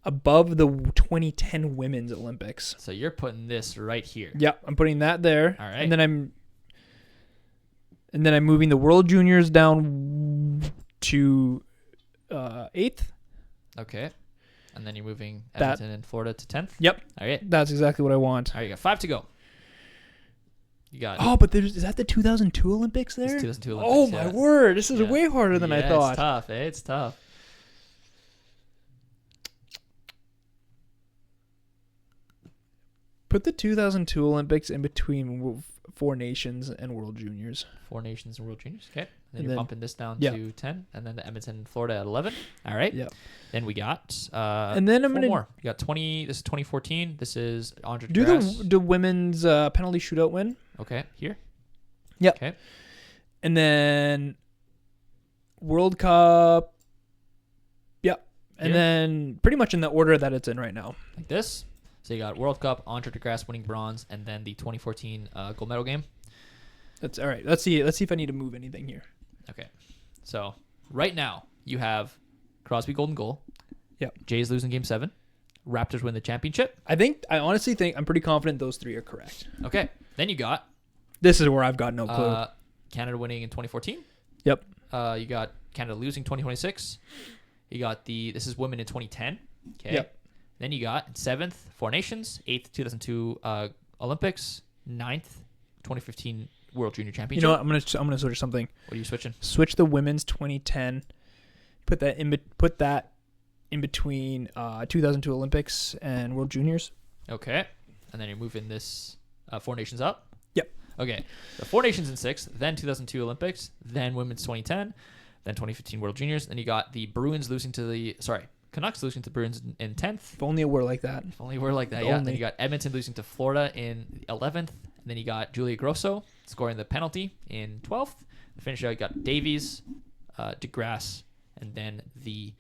above the 2010 Women's Olympics. So you're putting this right here. Yep, I'm putting that there. All right. And then I'm moving the World Juniors down to 8th. Okay. And then you're moving That- Edmonton and Florida to 10th? Yep. All right. That's exactly what I want. All right, you got 5 to go. You got Oh, but is that the 2002 Olympics there? it's 2002 Oh, Olympics, my yeah. word. This is Yeah. way harder than I Yeah, thought. It's tough. It's tough. Put the 2002 Olympics in between Four Nations and World Juniors. 4 Nations and World Juniors. Okay. And And then you're then- bumping this down yeah. to 10. And then the Edmonton and Florida at 11. All right. Yep. Then we got And then I'm 4 gonna more. You got 20. This is 2014. This is Andre do DeGrasse. the women's penalty shootout win. Okay. Here. Yep. Okay. And then World Cup. Yep. And Here? then pretty much in the order that it's in right now. Like this. So you got World Cup, Andre DeGrasse winning bronze, and then the 2014 gold medal game. That's all right. Let's see if I need to move anything here. Okay. So right now you have Crosby golden goal. Yep. Jays losing game 7. Raptors win the championship. I honestly think I'm pretty confident those 3 are correct. Okay. Then you got This is where I've got no clue. Canada winning in 2014. Yep. You got Canada losing 2026. You got this is women in 2010. Okay. Yep. Then you got 7th, 4 Nations, 8th, 2002 Olympics, 9th, 2015 World Junior Championship. You know what? I'm gonna switch something. What are you switching? Switch the women's 2010. Put that in between 2002 Olympics and World Juniors. Okay. And then you're moving this 4 Nations up. Yep. Okay. The 4 Nations in 6th, then 2002 Olympics, then women's 2010, then 2015 World Juniors. Then you got the Bruins losing to Canucks losing to the Bruins in 10th. If only it were like that. If only we were like that, yeah. Then you got Edmonton losing to Florida in 11th. And then you got Julia Grosso scoring the penalty in 12th. To finish out, you got Davies, DeGrasse, and then the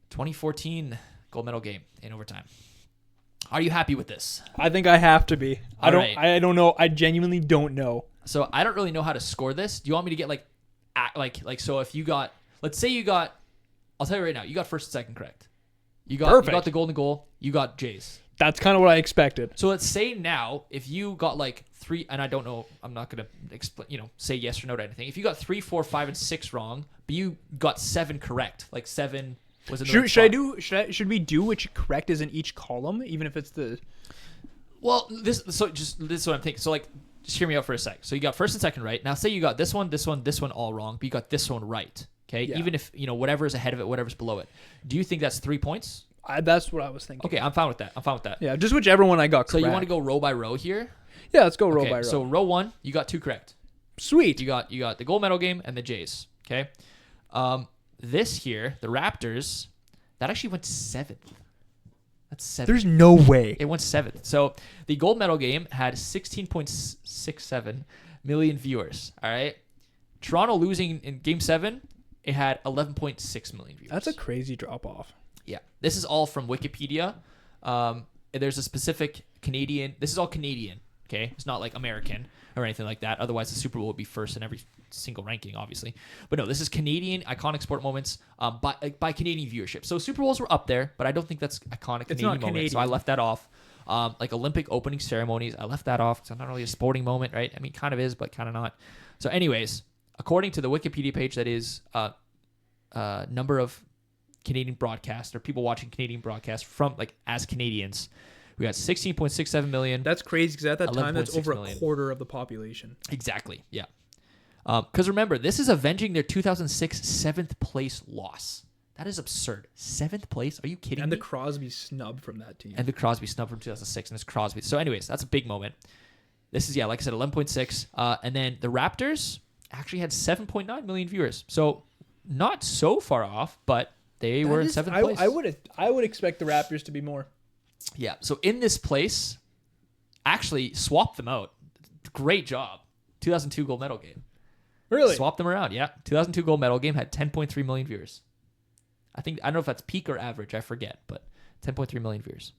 2014 gold medal game in overtime. Are you happy with this? I think I have to be. All right. I don't know. I genuinely don't know. So I don't really know how to score this. Do you want me to get like so if you got, let's say you got, I'll tell you right now, you got first and second correct. You got Perfect. the golden goal. You got Jays. That's kind of what I expected. So let's say now if you got like 3, and I don't know, I'm not gonna say yes or no to anything. If you got 3, 4, 5, and 6 wrong, but you got 7 correct, like 7 was in the right spot. Should we do which correct is in each column, even if it's the? Well, this is what I'm thinking. So like, just hear me out for a sec. So you got first and second right. Now say you got this one all wrong, but you got this one right. Okay, Yeah. even if whatever's ahead of it, whatever's below it. Do you think that's 3 points? That's what I was thinking. Okay, I'm fine with that. Yeah, just whichever one I got correct. So you want to go row by row here? Yeah, let's go row Okay, by row. so row 1, you got 2 correct. Sweet. You got the gold medal game and the Jays. Okay, this here, the Raptors, that actually went 7th. That's 7th. There's no way. It went 7th. So the gold medal game had 16.67 million viewers. All right. Toronto losing in game 7, it had 11.6 million viewers. That's a crazy drop off. Yeah. This is all from Wikipedia. There's a specific Canadian. This is all Canadian. Okay. It's not like American or anything like that. Otherwise, the Super Bowl would be first in every single ranking, obviously. But no, this is Canadian iconic sport moments by Canadian viewership. So Super Bowls were up there, but I don't think that's iconic It's Canadian not moment. So I Canadian. left that off. Like Olympic opening ceremonies, I left that off because it's not really a sporting moment, right? I mean, kind of is, but kind of not. So anyways, according to the Wikipedia page, that is number of Canadian broadcasts or people watching Canadian broadcasts from like as Canadians. We got 16.67 million. That's crazy because at that time, that's 11.6 over million. a quarter of the population. Exactly. Yeah. Because remember, this is avenging their 2006 7th place loss. That is absurd. 7th place? Are you kidding And me? the Crosby snub from that team. And the Crosby snub from 2006, and it's Crosby. So anyways, that's a big moment. This is, like I said, 11.6. And then the Raptors actually had 7.9 million viewers. So not so far off, but they were in 7th place. I would expect the Raptors to be more. Yeah. So in this place, actually swapped them out. Great job. 2002 gold medal game. Really? Swapped them around. Yeah. 2002 gold medal game had 10.3 million viewers. I don't know if that's peak or average. I forget, but 10.3 million viewers.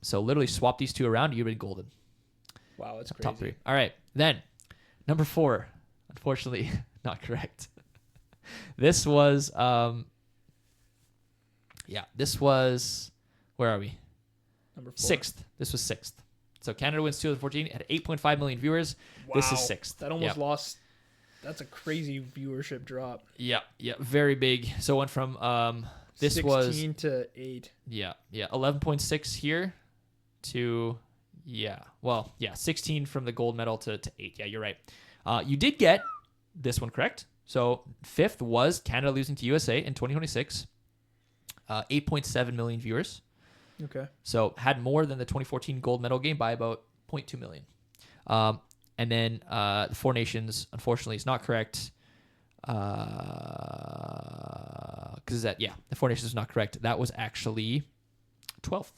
So literally swap these two around, you've been golden. Wow, that's crazy. Top 3. All right. Then number 4, unfortunately, not correct. This was, where are we? Number 4. 6th. This was 6th. So Canada wins 2014. It had 8.5 million viewers. This is 6th. That almost lost That's a crazy viewership drop. Yeah, very big. So it went from this 16 was to 8. 11.6 here to 16 from the gold medal to 8. Yeah, you're right. You did get this one correct. So 5th was Canada losing to USA in 2026. 8.7 million viewers. Okay. So had more than the 2014 gold medal game by about 0.2 million. And then the Four Nations, unfortunately, is not correct. Because the Four Nations is not correct. That was actually 12th.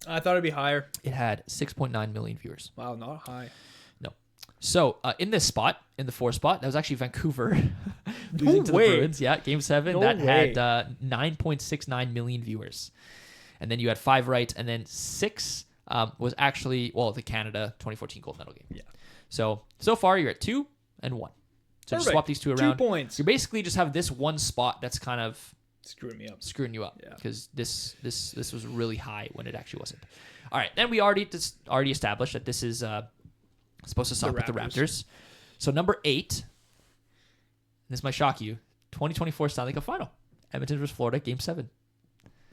I thought it'd be higher. It had 6.9 million viewers. Wow, not high. No. So in this spot, in the 4 spot, that was actually Vancouver No losing to the way. Bruins. Yeah, Game 7. No that way. had 9.69 million viewers. And then you had 5 right, and then 6 was actually, the Canada 2014 gold medal game. Yeah. So far you're at 2 and 1. So just Perfect. swap these 2 around. 2 points. You basically just have this one spot that's kind of Screwing me up. screwing you up. Yeah. Because this was really high when it actually wasn't. All right. Then we already established that this is supposed to stop with the Raptors. So number 8, this might shock you, 2024 Stanley Cup Final. Edmonton versus Florida, Game 7.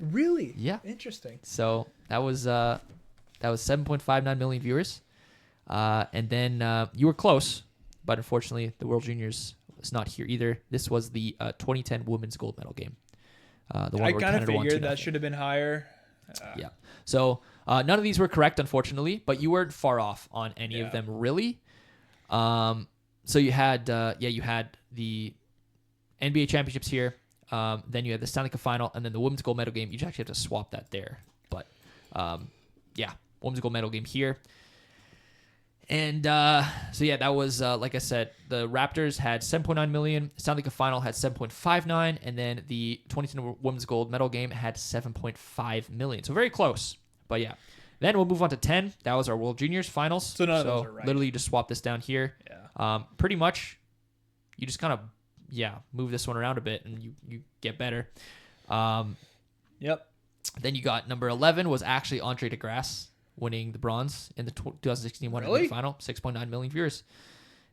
Really? Yeah. Interesting. So that was 7.59 million viewers. And then you were close, but unfortunately the World Juniors was not here either. This was the 2010 women's gold medal game. The one I where kind of Canada won figured 2-0. that should have been higher. Yeah. So none of these were correct, unfortunately, but you weren't far off on any of them, really. So you had you had the NBA championships here. Then you had the Stanley Cup Final, and then the women's gold medal game. You actually have to swap that there, but women's gold medal game here. And that was like I said, the Raptors had 7.9 million, Stanley Cup Final had 7.59, and then the 2010 women's gold medal game had 7.5 million. So very close, but yeah. Then we'll move on to 10. That was our World Juniors finals. So none of those are right. Literally, you just swap this down here. Yeah. Pretty much, you just kind of move this one around a bit, and you get better. Yep. Then you got number 11 was actually Andre DeGrasse winning the bronze in the 2016 NBA final, 6.9 million viewers.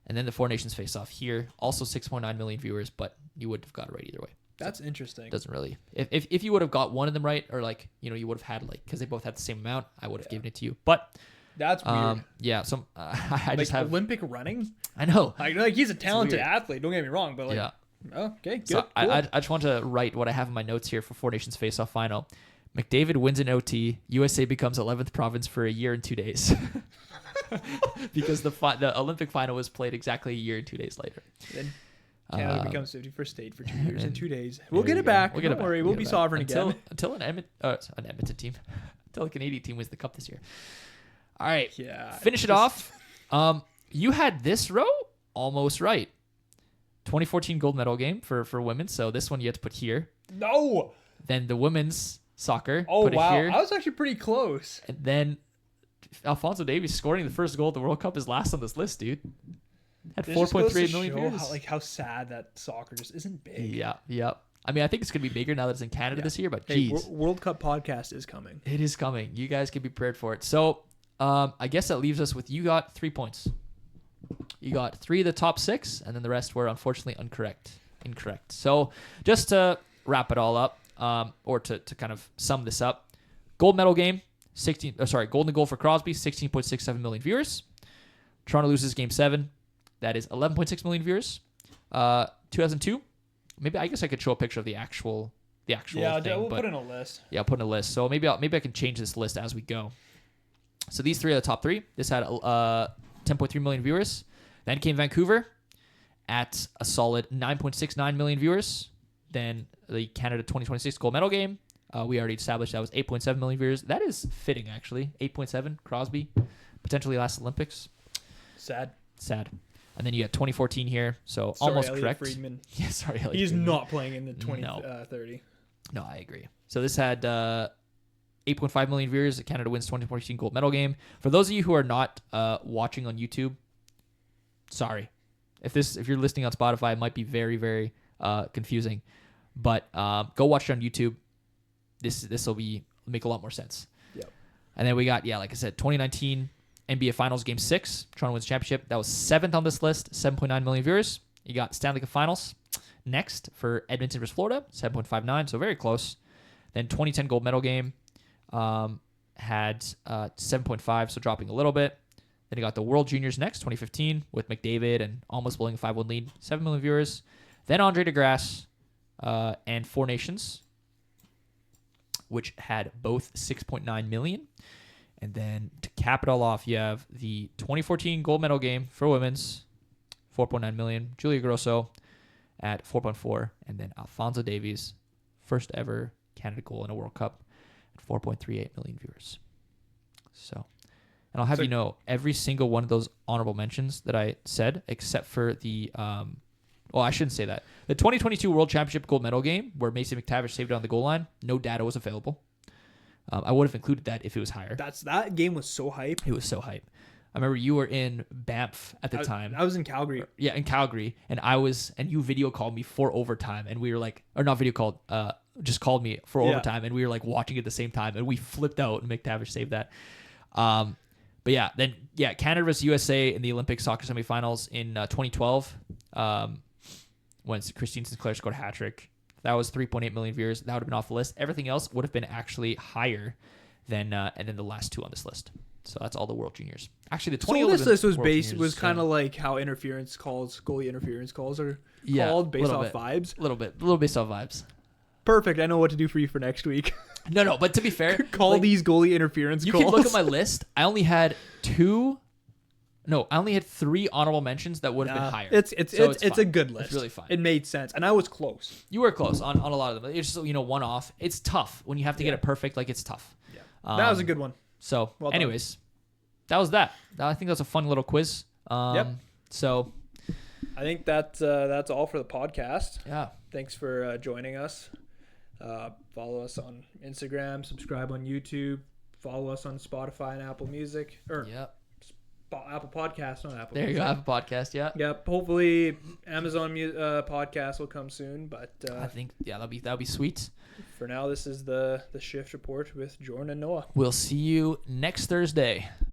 And then the Four Nations face off here, also 6.9 million viewers, but you would have got it right either way. That's interesting. Doesn't really. If you would have got one of them right, or you would have had because they both had the same amount, I would have given it to you. But that's weird. So I just have Olympic running. I know. He's a talented athlete. Don't get me wrong, but okay, good. So cool. I just want to write what I have in my notes here for Four Nations face-off final. McDavid wins in OT. USA becomes 11th province for a year and 2 days. Because the Olympic final was played exactly a year and 2 days later. Then Canada becomes 51st state for 2 years and 2 days. We'll get it back. Don't worry. We'll be sovereign again. Until an Edmonton team. Until a Canadian team wins the cup this year. All right. Yeah. Finish it off. You had this row almost right. 2014 gold medal game for women. So this one you had to put here. No. Then the women's soccer. Oh, put it wow. here. I was actually pretty close. And then Alphonso Davies scoring the first goal at the World Cup is last on this list, dude. Had 4.3 million viewers. How sad that soccer just isn't big. Yeah. I mean, I think it's going to be bigger now that it's in Canada this year, but geez. World Cup podcast is coming. It is coming. You guys can be prepared for it. So I guess that leaves us with you got 3 points. You got 3 of the top 6, and then the rest were unfortunately incorrect. So just to wrap it all up, or to kind of sum this up, gold medal game, golden goal for Crosby, 16.67 million viewers. Toronto loses game 7. That is 11.6 million viewers. 2002, maybe I guess I could show a picture of the actual thing. We'll put in a list. Yeah, I'll put in a list. So maybe I can change this list as we go. So these 3 are the top 3. This had 10.3 million viewers. Then came Vancouver at a solid 9.69 million viewers. Then the Canada 2026 gold medal game. We already established that was 8.7 million viewers. That is fitting, actually. 8.7, Crosby. Potentially last Olympics. Sad. And then you got 2014 here, so almost Elliot correct. Friedman. Yeah, sorry, Elliot He's Friedman. not playing in the 2030. No, I agree. So this had 8.5 million viewers. Canada wins 2014 gold medal game. For those of you who are not watching on YouTube, sorry. If you're listening on Spotify, it might be very, very confusing. But go watch it on YouTube. This will make a lot more sense. Yep. And then we got, like I said, 2019 NBA Finals Game 6. Toronto wins the championship. That was 7th on this list, 7.9 million viewers. You got Stanley Cup Finals next for Edmonton versus Florida, 7.59, so very close. Then 2010 gold medal game had 7.5, so dropping a little bit. Then you got the World Juniors next, 2015, with McDavid and almost blowing a 5-1 lead, 7 million viewers. Then Andre DeGrasse and Four Nations, which had both 6.9 million. And then to cap it all off, you have the 2014 gold medal game for women's, 4.9 million. Julia Grosso at 4.4, and then Alphonso Davies, first ever Canada goal in a World Cup, at 4.38 million viewers. So, and I'll have you know, every single one of those honorable mentions that I said, except for the, well, I shouldn't say that. The 2022 World Championship gold medal game, where Mason McTavish saved it on the goal line, no data was available. I would have included that if it was higher. That game was so hype. It was so hype. I remember you were in Banff at the time. I was in Calgary. Yeah, in Calgary, and you video called me for overtime, and we were like, or not video called, just called me for overtime, and we were like watching it at the same time, and we flipped out, and McTavish saved that. But yeah, then Canada versus USA in the Olympic soccer semifinals in 2012, when Christine Sinclair scored a hat trick. That was 3.8 million viewers. That would have been off the list. Everything else would have been actually higher than, and then the last two on this list. So that's all the World Juniors. Actually, the 2011 this list World was kind of like how goalie interference calls are called based off vibes. A little based off vibes. Perfect. I know what to do for you for next week. No, but to be fair, call these goalie interference calls. You can look at my list. I only had 3 honorable mentions that would have been higher. It's a good list. It's really fine. It made sense, and I was close. You were close on a lot of them. It's just one off. It's tough when you have to get it perfect. Like, it's tough. Yeah, that was a good one. So, anyways, that was that. I think that's a fun little quiz. So, I think that's all for the podcast. Yeah. Thanks for joining us. Follow us on Instagram. Subscribe on YouTube. Follow us on Spotify and Apple Music. Apple Podcast, not Apple. There you go, Apple Podcast. Yeah. Yep. Hopefully, Amazon Podcast will come soon. But I think that'll be sweet. For now, this is the Shift Report with Jordan and Noah. We'll see you next Thursday.